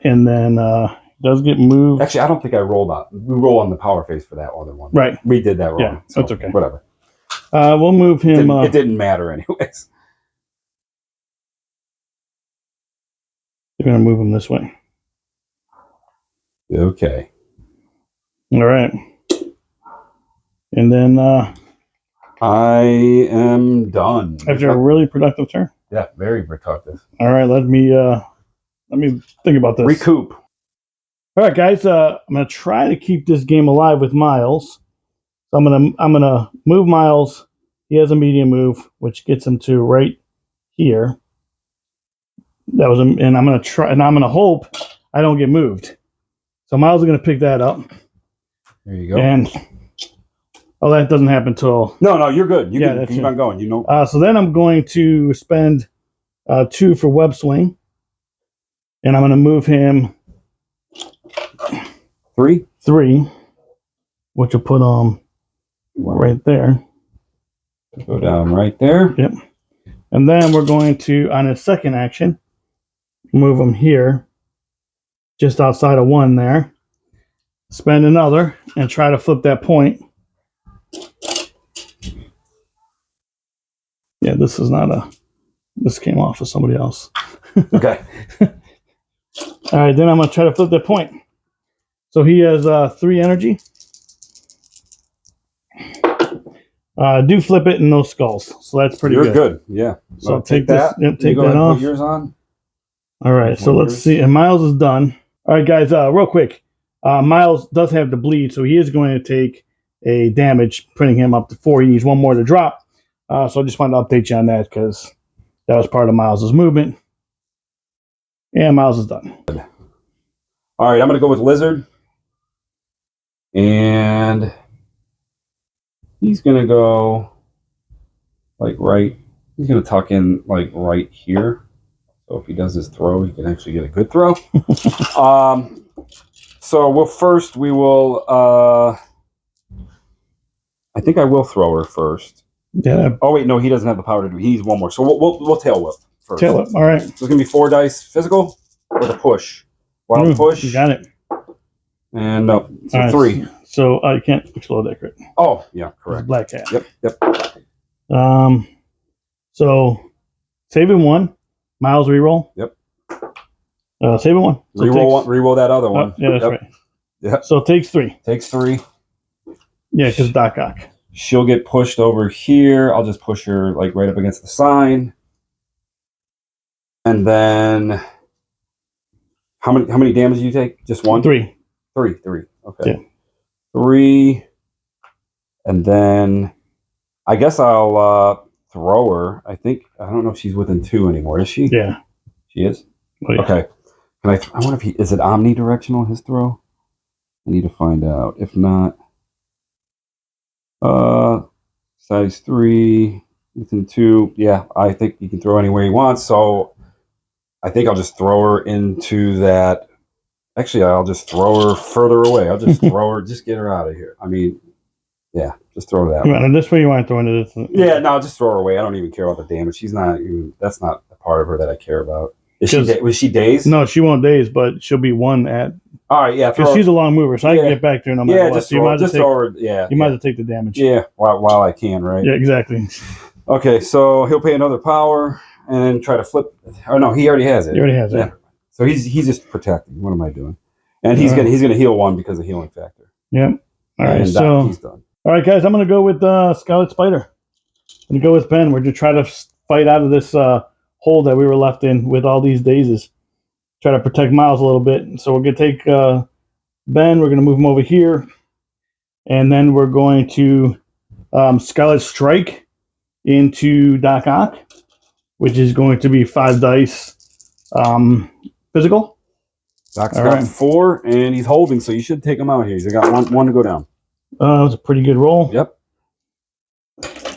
And then it does get moved. Actually, I don't think I rolled out. We roll on the power phase for that other one. Right. We did that wrong. Yeah, so that's okay. Whatever. We'll move him. It didn't matter anyways. You're going to move him this way. Okay. All right. And then I am done. after a really productive turn. Yeah, very productive. All right. Let me think about this. Recoup. All right, guys. I'm going to try to keep this game alive with Miles. So I'm gonna move Miles. He has a medium move, which gets him to right here. And I'm gonna try, and I'm gonna hope I don't get moved. So Miles is gonna pick that up. There you go. And that doesn't happen till. No, you're good. You Yeah, can keep on going. You know. So then I'm going to spend 2 for web swing, and I'm gonna move him 3, which will put him right there. Go down right there. Yep. And then we're going to, on his second action, move him here, just outside of 1 there. Spend another and try to flip that point. Yeah, this is not this came off of somebody else. Okay. All right, then I'm going to try to flip that point. So he has 3 energy. Do flip it and no skulls. So that's pretty good. You're good. Yeah. So take that. Yep, take that off. Put yours on. All right. So let's see. And Miles is done. All right, guys. Real quick. Miles does have the bleed, so he is going to take a damage, putting him up to 4. He needs 1 more to drop. So I just wanted to update you on that because that was part of Miles's movement. And Miles is done. All right. I'm going to go with Lizard. And he's going to go like right. He's going to tuck in like right here. So if he does his throw, he can actually get a good throw. So we will. I think I will throw her first. Yeah. Oh wait, no, he doesn't have the power to do. He needs 1 more. So we'll tail whip first. Tail whip. All right. So it's going to be 4 dice physical with a push. Wild push. You got it. And no, so right, 3. So you can't explode that crit. Oh yeah, correct. Black cat. Yep. So saving 1. Miles reroll. Yep. Save it one. So it Reroll takes- reroll that other one. Oh, yeah, that's Yep. right. Yep. So it takes 3. Takes 3. Yeah, because Doc Ock. She'll get pushed over here. I'll just push her like right up against the sign. And then how many damage do you take? Just 1? 3. 3. Okay. Yeah. 3. And then I guess I'll throw her. I don't know if she's within 2 anymore. Is she? Yeah. She is? Oh, yeah. Okay. I wonder if is it omnidirectional, his throw? I need to find out. If not, size 3, within 2. Yeah, I think he can throw anywhere he wants. So I think I'll just throw her into that. Actually, I'll just throw her further away. I'll just throw her, just get her out of here. I mean, yeah, just throw her that You way. want this way? You want to throw into this? Yeah, no, just throw her away. I don't even care about the damage. She's not even. That's not a part of her that I care about. Was she dazed? No, she won't daze, but she'll be 1 at. All right, yeah. Because she's a long mover, so I can get back to her no matter what. Just So you might as throw well her. Yeah, you might as well take the damage. Yeah, while I can, right? Yeah, exactly. Okay, so he'll pay another power and then try to flip. Oh no, he already has it. He already has it. Yeah. So he's just protecting. What am I doing? And he's All right. gonna heal 1 because of healing factor. Yep. All right, And so he's done. all right, guys, I'm gonna go with Scarlet Spider. I'm gonna go with Ben. We're just trying to fight out of this hole that we were left in with all these dazes. Try to protect Miles a little bit. So we're gonna take Ben. We're gonna move him over here, and then we're going to Scarlet Strike into Doc Ock, which is going to be 5 dice physical. Doc's All got right. 4 and he's holding, so you should take him out here. He's got one to go down. That was a pretty good roll. Yep.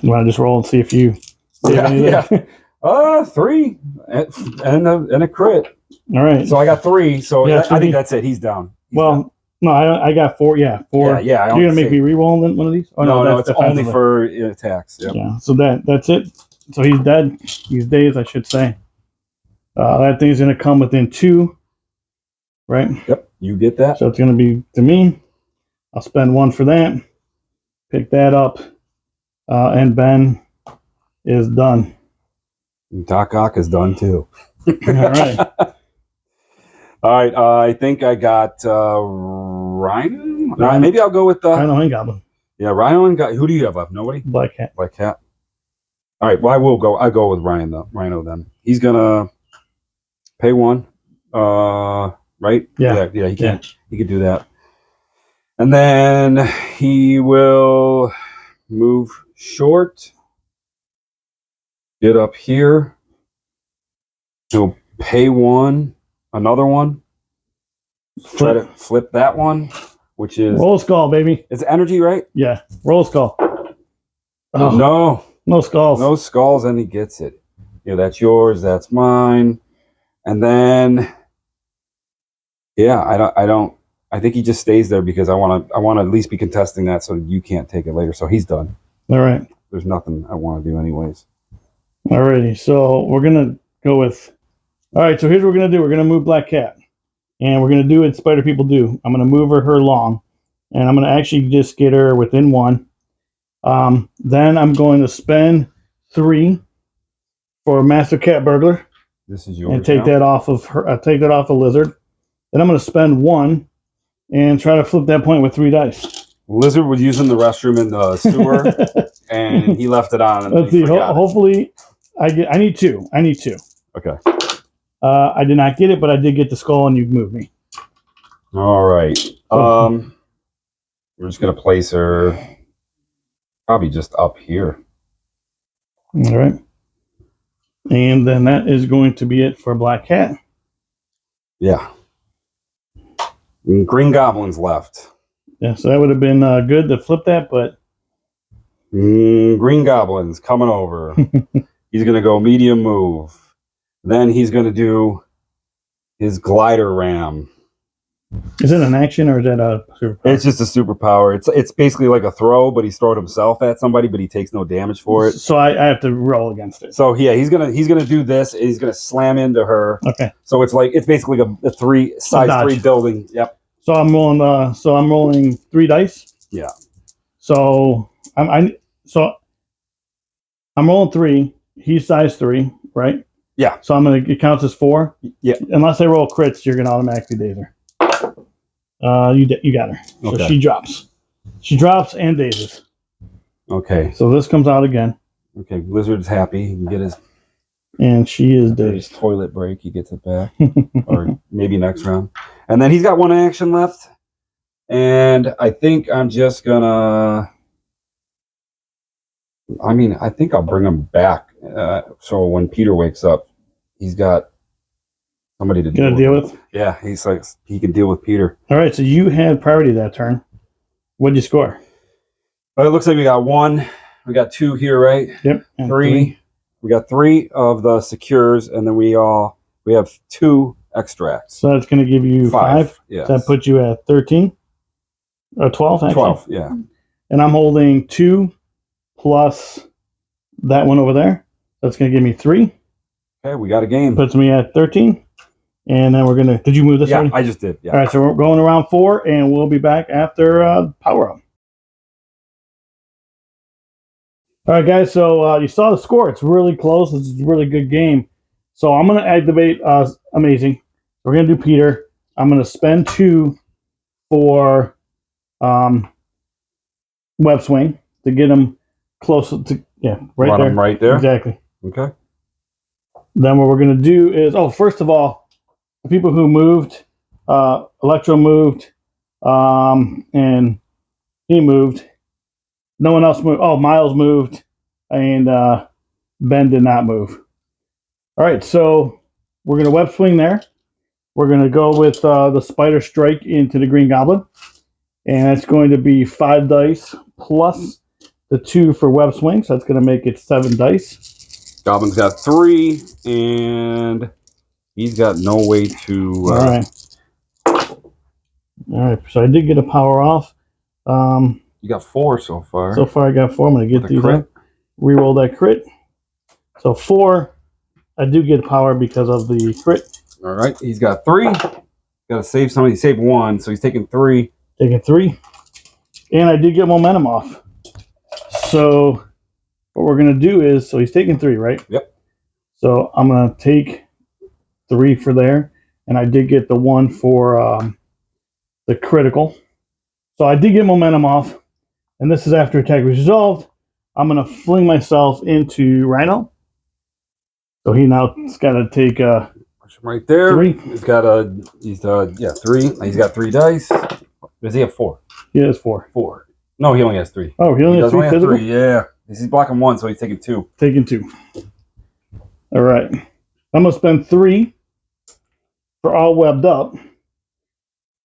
You want to just roll and see if you save Yeah, anything? yeah. 3 and a crit. All right. So I got 3. So Yeah, I think that's it. He's down. Well, no, I got 4. Yeah, 4. Yeah. You're gonna make me re-roll one of these? Oh, No, it's only defensively. for attacks. Yep. Yeah. So that's it. So he's dead. He's dazed, I should say. That thing's gonna come within 2, right? Yep. You get that. So it's gonna be to me. I'll spend 1 for that. Pick that up, and Ben is done. Doc Ock is done too. All right. All right. I think I got Rhino. Maybe I'll go with Rhino and Goblin. Yeah, Rhino and who do you have left? Nobody. Black Cat. Black Cat. All right. Well, I go with Rhino then. He's gonna pay 1. Right. Yeah. He can. He could do that. And then he will move short. Get up here. He'll pay 1. Another 1. Try to flip that one, which is Roll skull, baby. it's energy, right? Yeah. Roll skull. Oh, no skulls. No skulls, and he gets it. Yeah, that's yours. That's mine. And then, yeah, I think he just stays there because I want to at least be contesting that, so you can't take it later. So he's done. All right. There's nothing I want to do anyways. Alrighty. So we're gonna go with. All right. So here's what we're gonna do. We're gonna move Black Cat, and we're gonna do what Spider People do. I'm gonna move her long, and I'm gonna actually just get her within 1. Then I'm going to spend 3 for Master Cat Burglar. This is yours. And take now. that off of her. Take that off of Lizard. Then I'm going to spend 1 and try to flip that point with 3 dice. Lizard was using the restroom in the sewer, and he left it on. And Let's he see. forgot it. Hopefully, I need 2. I need 2. Okay. I did not get it, but I did get the skull, and you moved me. All right. We're just gonna place her probably just up here. All right. And then that is going to be it for Black Cat. Yeah. Green Goblin's left. Yeah, so that would have been good to flip that, but Green Goblin's coming over. He's gonna go medium move. Then he's gonna do his glider ram. is it an action or is that a super? It's just a superpower. It's basically like a throw, but he's throwing himself at somebody, but he takes no damage for it. So I have to roll against it. So yeah, he's gonna do this. And he's gonna slam into her. Okay. So it's basically a 3 size dodge. 3 building. Yep. So I'm rolling 3 dice. Yeah. So I'm rolling 3. He's size 3, right? Yeah. So it counts as 4. Yeah. Unless I roll crits, you're gonna automatically daze her. You got her. So Okay. she drops. She drops and dazes. Okay. So this comes out again. Okay. Lizard's happy. He can get his And she is dazed. toilet break. He gets it back, or maybe next round. And then he's got 1 action left. And I think I'm just gonna. I think I'll bring him back. So when Peter wakes up, he's got somebody to deal with. Yeah, he's like he can deal with Peter. All right, so you had priority that turn. What'd you score? But it looks like we got 1. We got 2 here, right? Yep. And 3. We got 3 of the secures, and then we have 2 extracts. So that's going to give you 5. Yeah. That puts you at 13 or 12. Actually. 12. Yeah. And I'm holding 2 plus that one over there. That's going to give me 3. Okay, we got a game. Puts me at 13. And then we're going to... Did you move this already? I just did. Yeah. All right, so we're going around 4, and we'll be back after Power Up. All right, guys, so you saw the score. It's really close. It's a really good game. So I'm going to activate Amazing. We're going to do Peter. I'm going to spend 2 for Web Swing to get him close to... Yeah, right Run there. him right there. Exactly. Okay. Then what we're going to do is... Oh, first of all, the people who moved, Electro moved, and he moved. No one else moved. Oh, Miles moved, and Ben did not move. All right, so we're going to Web Swing there. We're going to go with the Spider Strike into the Green Goblin, and it's going to be 5 dice plus the 2 for Web Swing, so that's going to make it 7 dice. Goblin's got 3, and he's got no way to... All right, so I did get a power off. You got 4 so far. So far I got 4. I'm going to get these crit. up. Reroll that crit. So 4, I do get power because of the crit. All right, he's got 3. Got to save somebody. He saved 1, so he's taking 3. Taking 3. And I did get momentum off. So what we're going to do is, so he's taking 3, right? Yep. So I'm going to take 3 for there. And I did get the 1 for the critical. So I did get momentum off. And this is after attack resolved. I'm going to fling myself into Rhino. So he now has got to take right there. 3. He's got 3. He's got 3 dice. Does he have 4? He has 4. 4. No, he only has 3. Oh, he only has 3 physical? 3, yeah. He's blocking 1, so he's taking 2. Taking 2. All right. I'm going to spend 3 for all webbed up.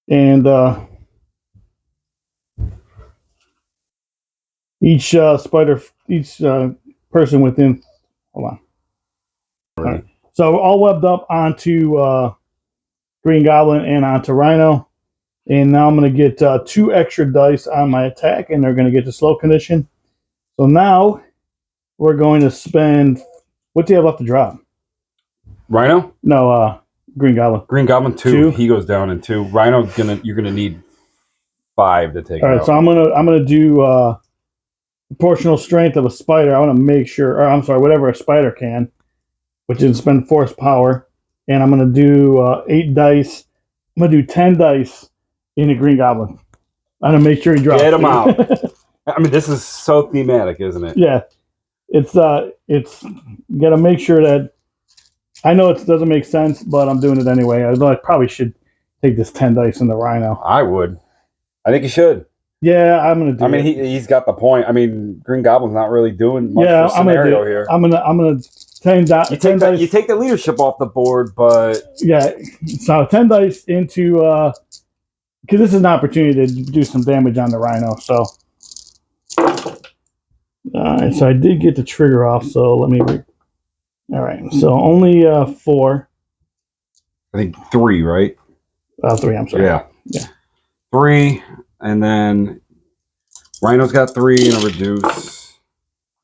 And each person within... Hold on. All right. So all webbed up onto Green Goblin and onto Rhino. And now I'm going to get 2 extra dice on my attack, and they're going to get the slow condition. So now we're going to spend... What do you have left to drop? Rhino? No, Green Goblin. Green Goblin 2. He goes down in 2. Rhino, you're gonna need 5 to take. All right, out. so I'm gonna do proportional strength of a spider. I want to make sure, or I'm sorry, whatever a spider can, which is spend force power, and I'm gonna do 8 dice. I'm gonna do 10 dice in a Green Goblin. I'm gonna make sure he drops. Get him out. I mean, this is so thematic, isn't it? Yeah, it's gotta make sure that. I know it doesn't make sense, but I'm doing it anyway. I probably should take this 10 dice in the Rhino. I would. I think you should. Yeah, I'm gonna do. I mean, he's got the point. I mean, Green Goblin's not really doing much for scenario here. I'm gonna 10 dice. You take the leadership off the board, but yeah, so 10 dice into because this is an opportunity to do some damage on the Rhino. So, all right, so I did get the trigger off. So let me. All right, so only 4. I think 3, right? 3. I'm sorry. Yeah. 3, and then Rhino's got 3 and a reduce.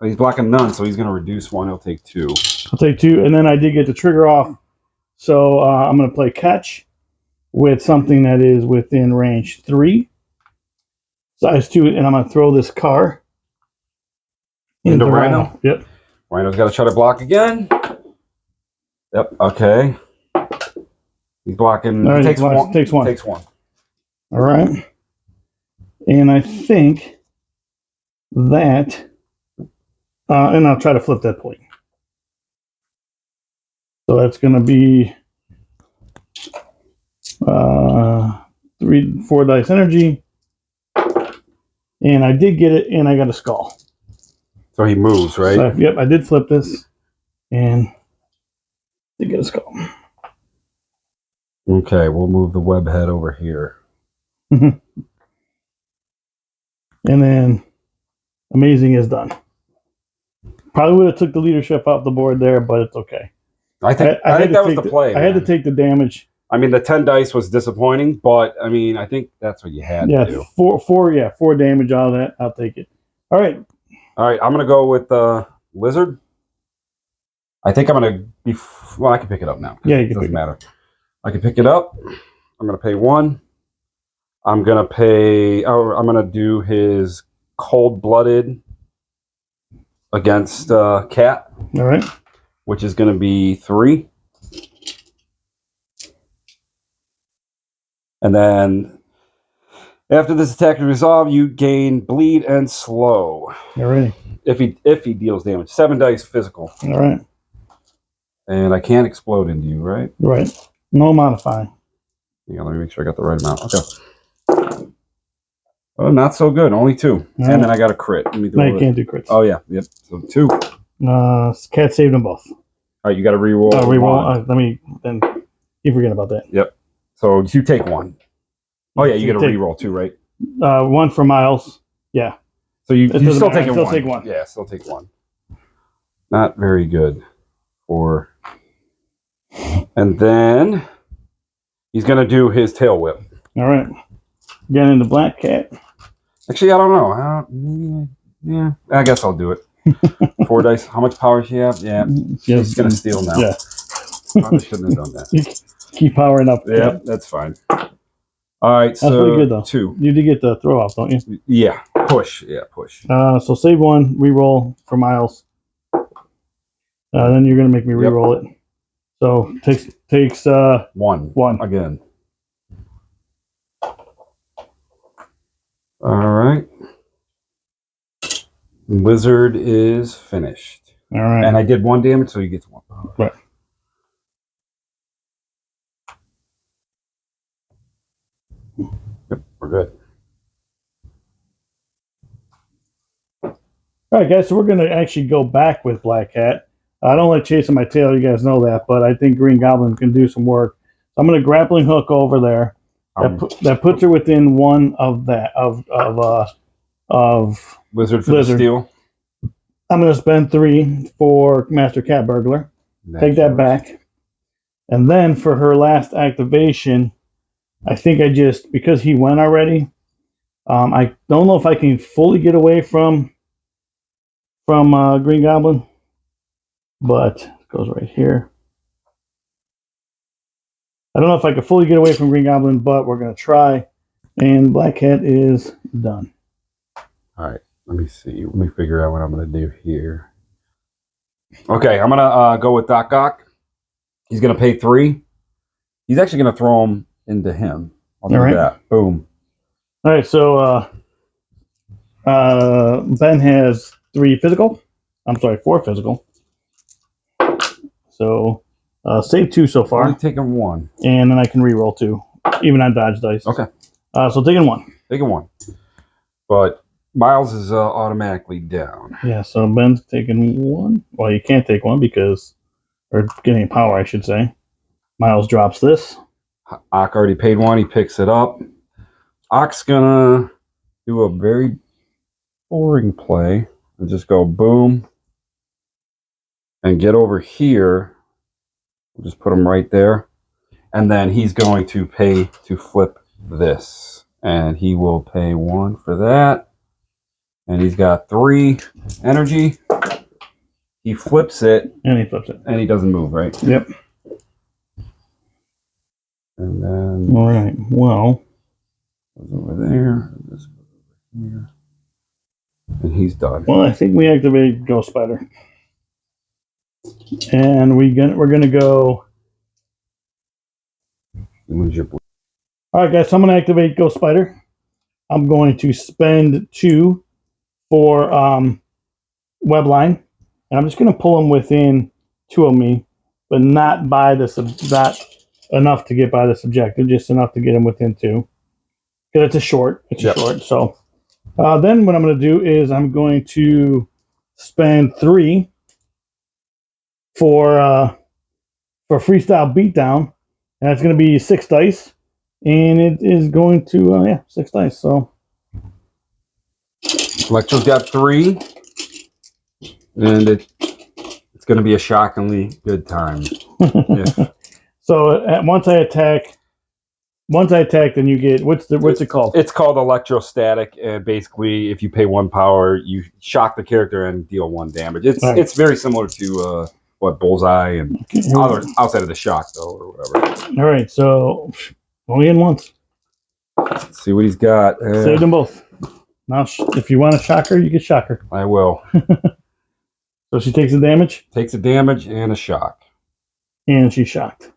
He's blocking none, so he's going to reduce 1. He'll take 2. I'll take 2, and then I did get the trigger off. So I'm going to play catch with something that is within range 3, size 2, and I'm going to throw this car into Rhino. Yep. Rhino's got to try to block again. Yep. Okay. He's blocking. All right, He takes one. takes one. Takes one. All right. And I think that, and I'll try to flip that point. So that's going to be 4 dice energy. And I did get it, and I got a skull. So he moves, right? So, yep, I did flip this, and did get a skull. Okay, we'll move the web head over here. And then amazing is done. Probably would have took the leadership off the board there, but it's okay. I think that was the play. I had to take the damage. I mean, the 10 dice was disappointing, but I mean, I think that's what you had to do. 4 damage out of that. I'll take it. All right. I'm gonna go with lizard. I think I'm gonna be. Well, I can pick it up now. Yeah, it doesn't matter. I can pick it up. I'm gonna pay 1. I'm gonna pay. Oh, I'm gonna do his cold-blooded against cat. All right. Which is gonna be 3. And then after this attack is resolved, you gain bleed and slow. All right. If he deals damage. 7 dice physical. All right. And I can't explode into you, right? Right. No modifying. Yeah, let me make sure I got the right amount. Okay. Oh, not so good. Only 2. All and right. then I got a crit. Let me No, you can't do crits. Oh, yeah. Yep. So 2. Cat saved them both. All right, you got to reroll. Reroll. Let me then keep forgetting about that. Yep. So you take 1. Oh, yeah, you got to reroll 2, right? 1 for Miles. Yeah. So you still take 1. Take 1. Yeah, still take 1. Not very good for. And then he's going to do his tail whip. All right. Getting into Black Cat. Actually, I don't know. Yeah, I guess I'll do it. 4 dice. How much power does she have? Yeah, she's going to steal now. Yeah. Probably shouldn't have done that. Keep powering up. Yeah, that's fine. All right, that's pretty good, though. 2. You did get the throw off, don't you? Yeah, push. Yeah, push. So save 1, reroll for Miles. Then you're going to make me reroll it. So takes 1 again. All right. Lizard is finished. All right. And I did 1 damage, so he gets 1. Right. Yep, we're good. All right, guys. So we're going to actually go back with Black Cat. I don't like chasing my tail. You guys know that, but I think Green Goblin can do some work. I'm going to grappling hook over there. That puts her within 1 of that of Lizard for the steal. I'm going to spend 3 for Master Cat Burglar. Take that back, and then for her last activation, I think because he went already. I don't know if I can fully get away from Green Goblin, but it goes right here. I don't know if I can fully get away from Green Goblin, but we're going to try. And Black Cat is done. All right. Let me see. Let me figure out what I'm going to do here. Okay. I'm going to go with Doc Ock. He's going to pay 3. He's actually going to throw him into him. I'll do that. Boom. All right. So Ben has 3 physical. I'm sorry, 4 physical. So save 2 so far. I'm taking 1. And then I can reroll 2, even on dodge dice. Okay. So taking 1. Taking 1. But Miles is automatically down. Yeah, so Ben's taking 1. Well, you can't take 1 because, or getting power, I should say. Miles drops this. Ock already paid 1. He picks it up. Ock's gonna do a very boring play and just go boom and get over here. We'll just put him right there. And then he's going to pay to flip this. And he will pay 1 for that. And he's got 3 energy. He flips it. And he flips it. And he doesn't move, right? Yep. And then... All right. Well... Goes over there. This goes over here. And he's done. Well, I think we activated Ghost Spider. And we're gonna go. Who's your All right, guys. So I'm gonna activate Ghost Spider. I'm going to spend 2 for Webline, and I'm just gonna pull them within 2 of me, but not by the not enough to get by the subjective, just enough to get them within 2. Because it's a short. It's a short. So then what I'm going to do is I'm going to spend 3 for freestyle beatdown, and it's going to be 6 dice, and it is going to 6 dice. So Electro's got 3, and it's going to be a shockingly good time. So once I attack, then you get what's it called? It's called electrostatic, and basically, if you pay 1 power, you shock the character and deal 1 damage. It's very similar to what Bullseye and others outside of the shock though, or whatever. All right, so only in once. Let's see what he's got. Save them both. Now, if you want a shocker, you get shocker. I will. So she takes the damage. Takes a damage and a shock, and she's shocked,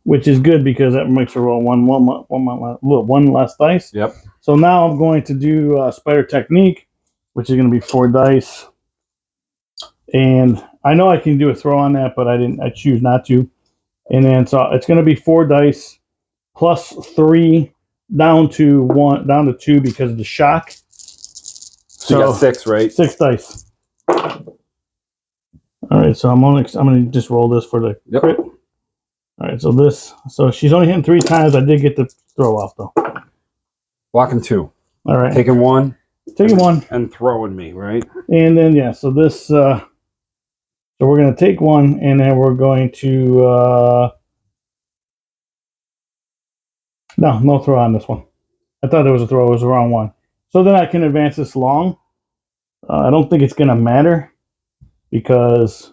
which is good because that makes her roll one less dice. Yep. So now I'm going to do Spider Technique, which is going to be 4 dice, and I know I can do a throw on that, but I choose not to. And then so it's going to be 4 dice plus 3 down to 2 because of the shock. So you got 6, right? 6 dice. All right, so I'm gonna just roll this for the crit. All right, so she's only hitting 3 times. I did get the throw off though. Blocking 2. All right, taking 1, and throwing me, right? And then so this, so we're gonna take 1, and then we're going to no throw on this one. I thought there was a throw. It was the wrong one. So then I can advance this long. I don't think it's gonna matter. Because,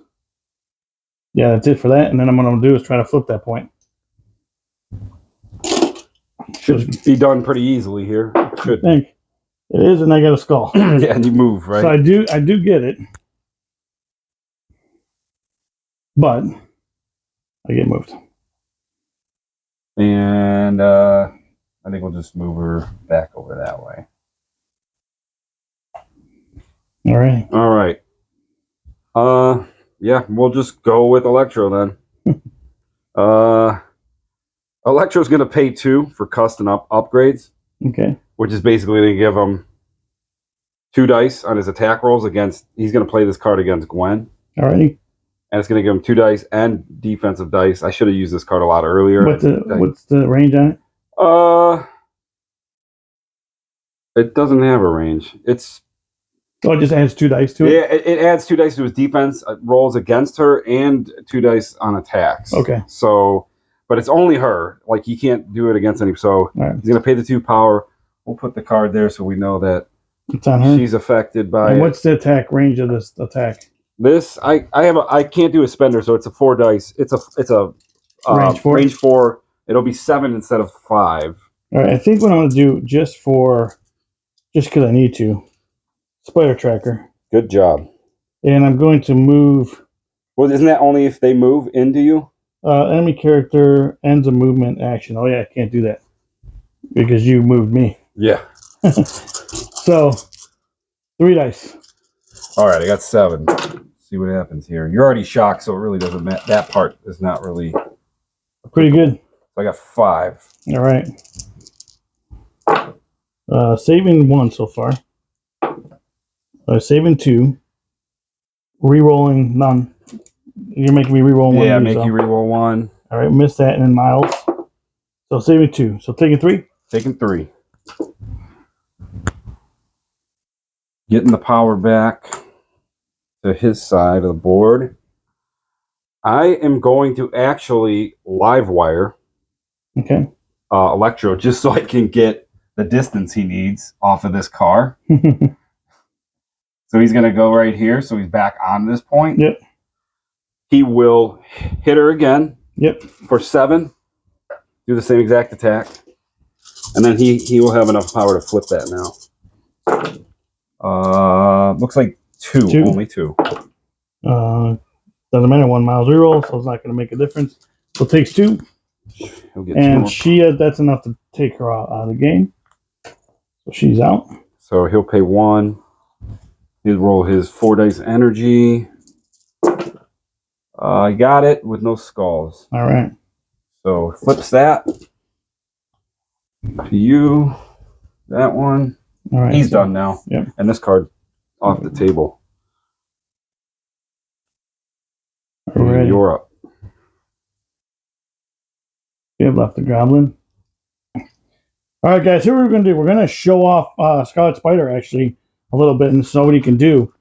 that's it for that. And then what I'm going to do is try to flip that point. Should be done pretty easily here. Should. I think it is, and I got a skull. Yeah, and you move, right? So I do get it. But I get moved. And I think we'll just move her back over that way. All right. All right. Yeah, we'll just go with Electro then. Electro's going to pay 2 for custom upgrades. Okay. Which is basically going to give him 2 dice on his attack rolls against. He's going to play this card against Gwen. All right. And it's going to give him 2 dice and defensive dice. I should have used this card a lot earlier. What's the range on it? It doesn't have a range. It just adds 2 dice to it? Yeah, it adds 2 dice to his defense rolls against her and 2 dice on attacks. Okay. So, but it's only her. Like, he can't do it against any. So, he's going to pay the 2 power. We'll put the card there so we know that it's on her. She's affected by and what's the attack range of this attack? This, I can't do a spender, so it's a 4 dice. It's a range 4? Range 4. It'll be 7 instead of 5. All right, I think what I'm going to do, just because I need to, Spider Tracker. Good job. And I'm going to move. Well, isn't that only if they move into you? Enemy character ends a movement action. Oh yeah, I can't do that because you moved me. Yeah. So 3 dice. All right, I got 7. Let's see what happens here. You're already shocked, so it really doesn't matter. That part is not really pretty good. So I got 5. All right. Saving 1 so far. Saving 2. Rerolling none. You're making me reroll 1. Yeah, make you reroll 1. All right, missed that, and then Miles. So saving 2. So taking 3. Taking 3. Getting the power back to his side of the board. I am going to actually live wire. Okay. Electro, just so I can get the distance he needs off of this car. So he's going to go right here. So he's back on this point. Yep. He will hit her again. Yep. For 7. Do the same exact attack. And then he will have enough power to flip that now. Looks like 2. Only 2. Doesn't matter. 1 Miles reroll, so it's not going to make a difference. So takes 2. He'll get 2 And more. that's enough to take her out of the game. So she's out. So he'll pay 1. He'll roll his 4 dice energy. I got it with no skulls. All right. So flips that to you. That one. All right. He's done now. Yep. And this card off the table. Ready. You're up. We have left the goblin. All right, guys. Here we're going to do. We're going to show off Scarlet Spider actually a little bit, and so what he can do.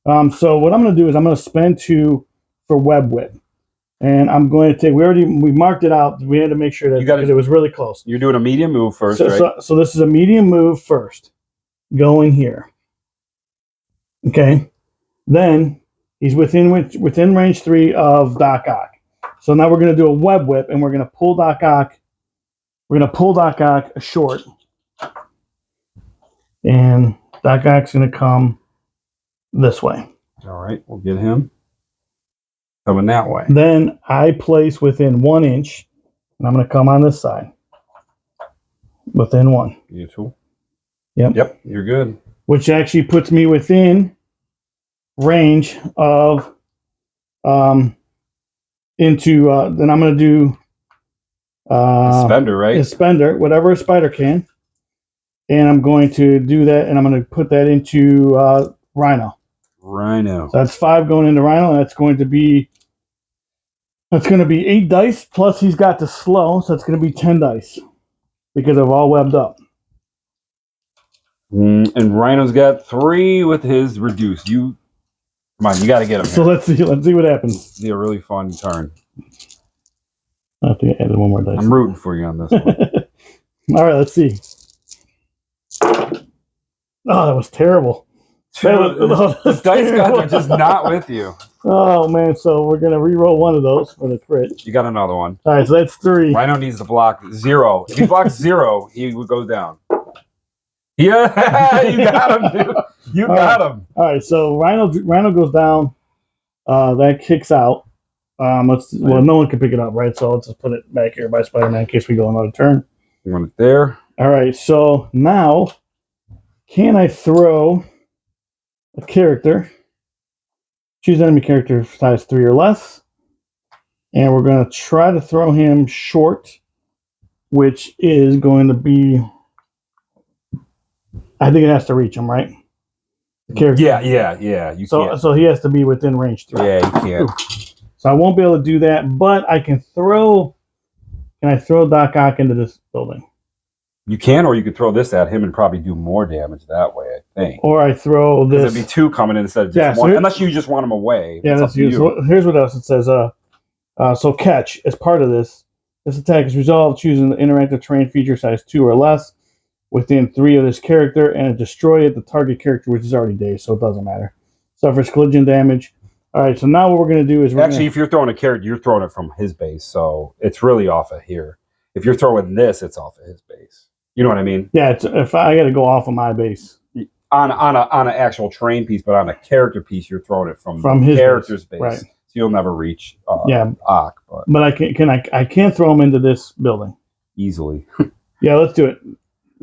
So what I'm going to do is I'm going to spend 2 for Web Whip, and I'm going to take. We marked it out. We had to make sure that because it was really close. You're doing a medium move first, right? So this is a medium move first. Going here. Okay. Then he's within range 3 of Doc Ock. So now we're going to do a Web Whip, and we're going to pull Doc Ock. We're going to pull Doc Ock short, and Doc Ock's going to come this way. All right, we'll get him coming that way. Then I place within 1 inch, and I'm going to come on this side. Within 1. Beautiful. Yep, you're good. Which actually puts me within range of then I'm going to do Spender, right? a spender, whatever a spider can, and I'm going to do that, and I'm going to put that into Rhino. Rhino. So that's 5 going into Rhino, and that's going to be 8 dice plus he's got the slow, so it's going to be 10 dice because they're all webbed up. And Rhino's got 3 with his reduced. Come on, you got to get him. So let's see what happens. It'll be a really fun turn. I have to add 1 more dice. I'm rooting for you on this one. All right, let's see. Oh, that was terrible. The dice gods are just not with you. Oh man, so we're gonna re-roll 1 of those for the crit. You got another one. All right, so that's 3. Rhino needs to block 0. If he blocks 0, he would go down. Yeah, you got him, dude. You got him. All right, so Rhino goes down. That kicks out. No one can pick it up, right? So let's just put it back here by Spider-Man in case we go another turn. You want it there? All right, so now can I throw a character? Choose enemy character size 3 or less, and we're going to try to throw him short, which is going to be. I think it has to reach him, right? The character. Yeah. You can't. So he has to be within range 3. Yeah, you can't. So I won't be able to do that, but I can throw. Can I throw Doc Ock into this building? You can, or you could throw this at him and probably do more damage that way, I think. Or I throw this. There'd be 2 coming in instead of just 1, unless you just want him away. Yeah, that's you. So here's what else it says. So catch as part of this. This attack is resolved choosing the interactive terrain feature size 2 or less within 3 of this character, and destroy it the target character, which is already dazed, so it doesn't matter. Suffers collision damage. All right, so now what we're going to do is if you're throwing a character, you're throwing it from his base, so it's really off of here. If you're throwing this, it's off of his base. You know what I mean? Yeah, if I got to go off of my base on an actual terrain piece, but on a character piece, you're throwing it from his character's base. Right. So you'll never reach. Ock, but I can't throw him into this building easily. Yeah, let's do it.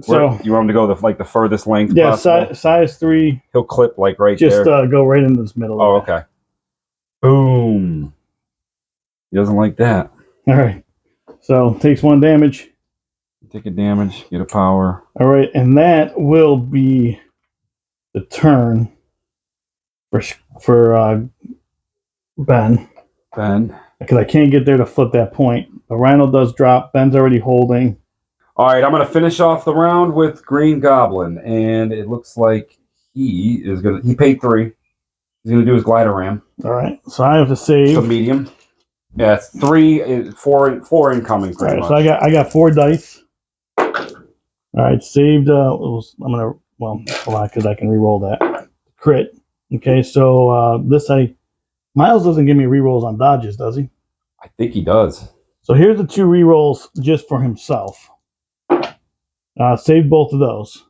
So you want him to go the furthest length? Yeah, size 3. He'll clip right there. Just go right into this middle. Oh, okay. Boom. He doesn't like that. All right. So takes 1 damage. Take a damage. Get a power. All right, and that will be the turn for Ben. Because I can't get there to flip that point. The Rhino does drop. Ben's already holding. All right, I'm going to finish off the round with Green Goblin, and it looks like he paid 3. He's going to do his glider ram. All right, so I have to save. So medium. Yeah, it's 3, 4 incoming. All right, so I got 4 dice. All right, saved. I'm gonna hold on because I can re-roll that crit. Okay, so Miles doesn't give me re-rolls on dodges, does he? I think he does. So here's the 2 re-rolls just for himself. Saved both of those.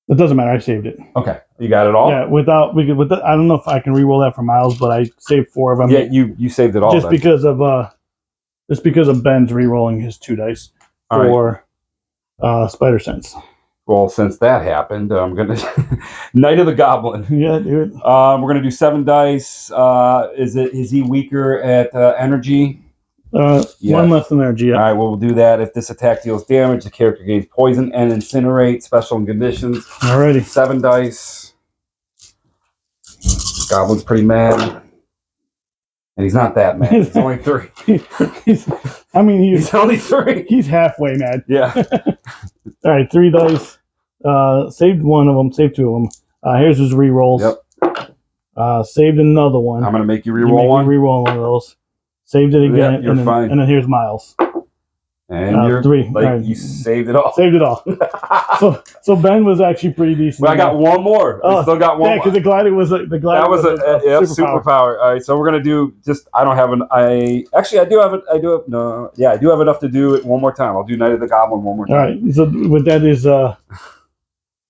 It doesn't matter. I saved it. Okay, you got it all. Yeah, I don't know if I can re-roll that for Miles, but I saved 4 of them. Yeah, you saved it all. Just because of Ben's re-rolling his 2 dice for Spider Sense. Well, since that happened, I'm gonna Knight of the Goblin. Yeah, do it. We're gonna do 7 dice. Is he weaker at energy? Yes. 1 less than energy. Yeah. All right, well, we'll do that. If this attack deals damage, the character gains poison and incinerate. Special conditions. Alrighty. 7 dice. Goblin's pretty mad, and he's not that mad. He's only 3. he's only 3. He's halfway mad. Yeah. All right, 3 dice. Saved 1 of them. Saved 2 of them. Here's his re-rolls. Yep. Saved another one. I'm gonna make you re-roll one. Re-roll one of those. Saved it again. You're fine. And then here's Miles. And you're 3. like right. you saved it all. Saved it all. so Ben was actually pretty decent. But I got one more. We still got one. Yeah, because the glider was a superpower. All right, so we're gonna do just. I don't have an. I do have it. I do have no. Yeah, I do have enough to do it one more time. I'll do Knight of the Goblin one more time. All right. So what that is,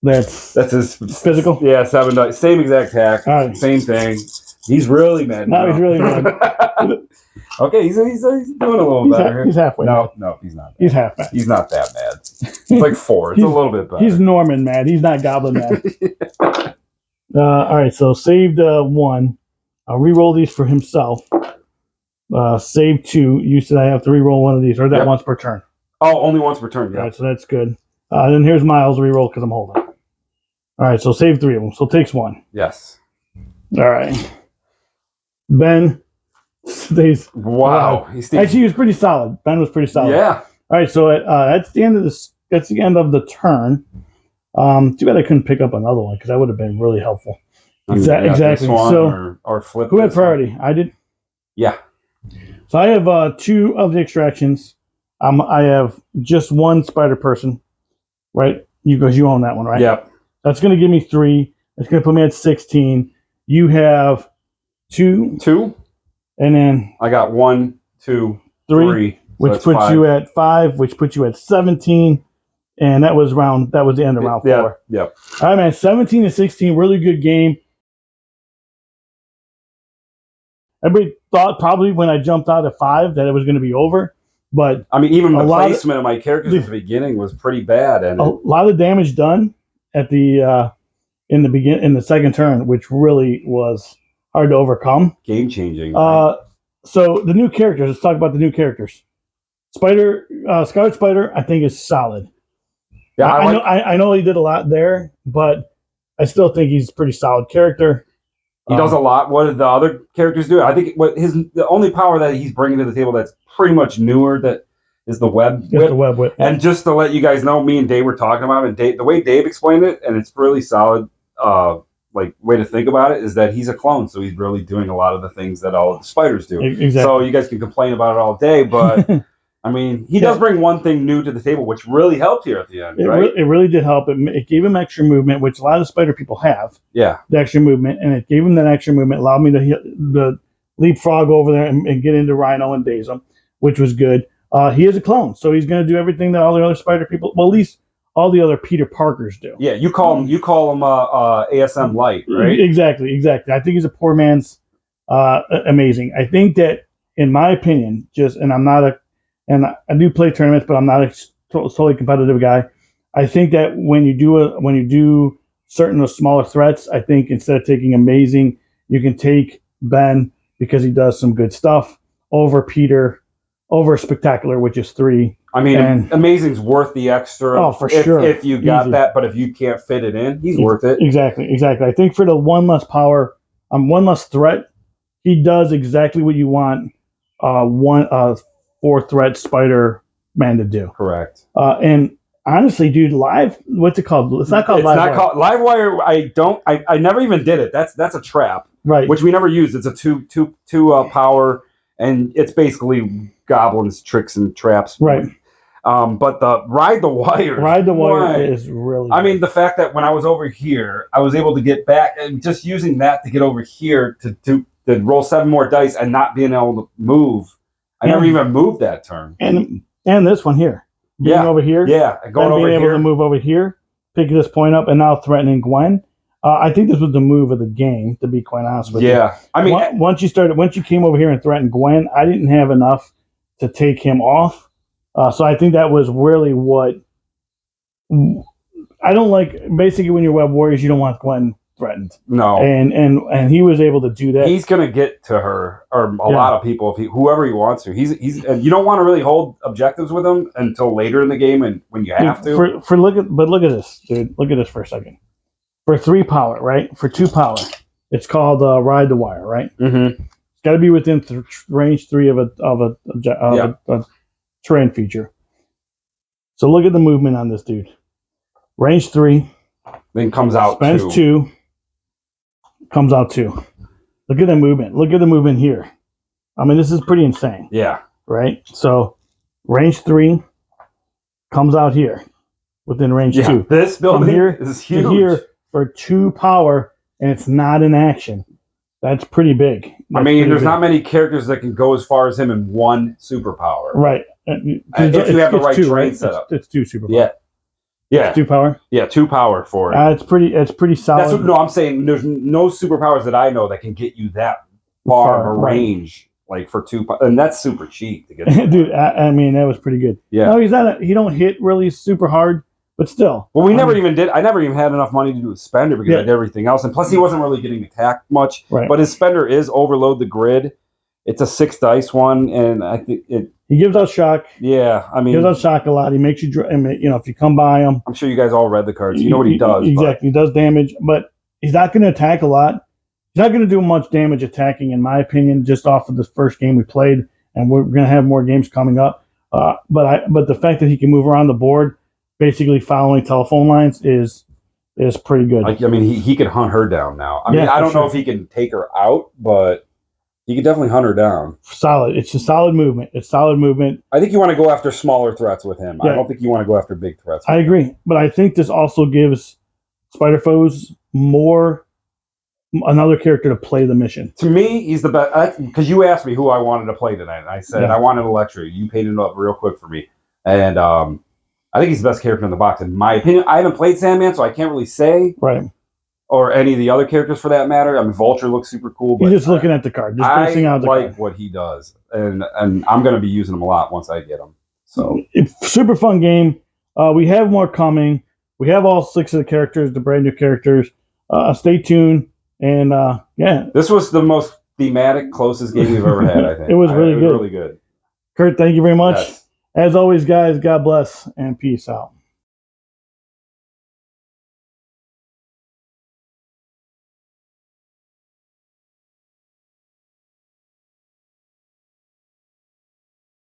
that's his physical. Yeah, 7 dice. Same exact attack. All right. Same thing. He's really mad. Now he's really mad. Okay, he's doing a little better. He's halfway. No, he's not. He's half mad. He's not that mad. He's like 4. It's a little bit better. He's Norman mad. He's not Goblin mad. All right, so saved 1. I'll re-roll these for himself. Saved 2. You said I have to re-roll one of these, or that once per turn. Oh, only once per turn. Yeah. All right, so that's good. Then here's Miles' re-roll because I'm holding. All right, so save 3 of them. So takes 1. Yes. All right. Ben stays. Wow. Actually, he was pretty solid. Ben was pretty solid. Yeah. All right, so that's the end of this. That's the end of the turn. Too bad I couldn't pick up another one because that would have been really helpful. Exactly. So, or flip. Who had priority? I did. Yeah. So I have 2 of the extractions. I have just 1 spider person, right? Because you own that one, right? Yep. That's going to give me 3. It's going to put me at 16. You have 2. 2. And then I got 1, 2, 3. Which puts 5. You at 5, which puts you at 17. And that was the end of round 4. Yep. All right, man. 17 to 16, really good game. Everybody thought probably when I jumped out at 5 that it was going to be over. But I mean, even the placement of my characters at the beginning was pretty bad. And a lot of damage done at the in the second turn, which really was hard to overcome. Game changing. Right? So the new characters. Let's talk about the new characters. Scarlet Spider, I think is solid. Yeah, I know he did a lot there, but I still think he's a pretty solid character. He does a lot. What did the other characters do? I think the only power that he's bringing to the table that's pretty much newer that is the web whip. The web whip. And just to let you guys know, me and Dave were talking about it. And the way Dave explained it, and it's really solid. Way to think about it is that he's a clone, so he's really doing a lot of the things that all of the spiders do. Exactly. So you guys can complain about it all day, but I mean, he does bring one thing new to the table, which really helped here at the end, right? It really did help. It gave him extra movement, which a lot of spider people have. Yeah. The extra movement, and it gave him that extra movement, allowed me to leapfrog over there and get into Rhino and daze him, which was good. He is a clone, so he's going to do everything that all the other spider people, well, at least all the other Peter Parkers do. Yeah, you call him ASM Light, right? Exactly. I think he's a poor man's amazing. I think that, in my opinion, and I do play tournaments, but I'm not a totally competitive guy. I think that when you do certain of smaller threats, I think instead of taking amazing, you can take Ben because he does some good stuff over Peter, over spectacular, which is 3. I mean, amazing's worth the extra. Oh, for sure. If you got that, but if you can't fit it in, he's worth it. Exactly. I think for the 1 less power, 1 less threat, he does exactly what you want 4 threat spider man to do. Correct. And honestly, dude, what's it called? It's not called Livewire. It's not called Livewire. I never even did it. That's a trap. Right. Which we never used. It's a two power, and it's basically goblins, tricks, and traps. Right. But the Ride the Wire is really I mean, the fact that when I was over here, I was able to get back, and just using that to get over here to roll 7 more dice and not being able to move. I never even moved that turn. And this one here. Being over here. Yeah, going over being here. able to move over here. picking this point up and now threatening Gwen. I think this was the move of the game, to be quite honest with you. Yeah, I mean, Once you came over here and threatened Gwen, I didn't have enough to take him off. So I think that was really what I don't like. Basically, when you're Web Warriors, you don't want Gwen threatened. no. And he was able to do that. He's gonna get to her or a lot of people if whoever he wants to. He's and you don't want to really hold objectives with him until later in the game and when you have to. Look at this, dude. Look at this for a second. For 3 power, right? For 2 power, it's called Ride the Wire, right? Mm-hmm. It's got to be within range 3 of a terrain feature. So look at the movement on this dude. Range 3. Then comes out Spends 2. Comes out 2. Look at the movement. Look at the movement here. I mean, this is pretty insane. Yeah. Right? So range 3 comes out here within range 2. This building From here is huge. to here for 2 power, and it's not in action. That's pretty big. There's not many characters that can go as far as him in 1 superpower. Right. If you have the right train setup. It's 2 superpower. Yeah. Yeah. 2 power? Yeah, 2 power for it. It's pretty solid. I'm saying there's no superpowers that I know that can get you that far of a range, like for 2 and that's super cheap to get. Dude, I mean, that was pretty good. Yeah. No, he don't hit really super hard, but still. Well, I never even had enough money to do a spender because I did everything else. And plus he wasn't really getting attacked much. Right. But his spender is Overload the Grid. It's a 6 dice one, and I think he gives out shock. Yeah, I mean, he gives out shock a lot. He makes you, if you come by him. I'm sure you guys all read the cards. You know what he does. Exactly, he does damage, but he's not going to attack a lot. He's not going to do much damage attacking, in my opinion, just off of the first game we played, and we're going to have more games coming up. But the fact that he can move around the board, basically following telephone lines, is pretty good. He could hunt her down now. I don't know if he can take her out, but he could definitely hunt her down. Solid. It's a solid movement. I think you want to go after smaller threats with him. Yeah. I don't think you want to go after big threats. I agree. But I think this also gives Spider Foes another character to play the mission. To me, he's the best. Because you asked me who I wanted to play tonight. And I said I wanted Electro. You painted it up real quick for me. And I think he's the best character in the box, in my opinion. I haven't played Sandman, so I can't really say. Right. Or any of the other characters for that matter. I mean, Vulture looks super cool. But you're just looking at the card. Just basing out the card. I like like what he does. And I'm going to be using him a lot once I get him. So super fun game. We have more coming. We have all 6 of the characters, the brand new characters. Stay tuned. And this was the most thematic, closest game we've ever had, I think. It was really good. Really good. Kurt, thank you very much. Yes. As always, guys, God bless and peace out.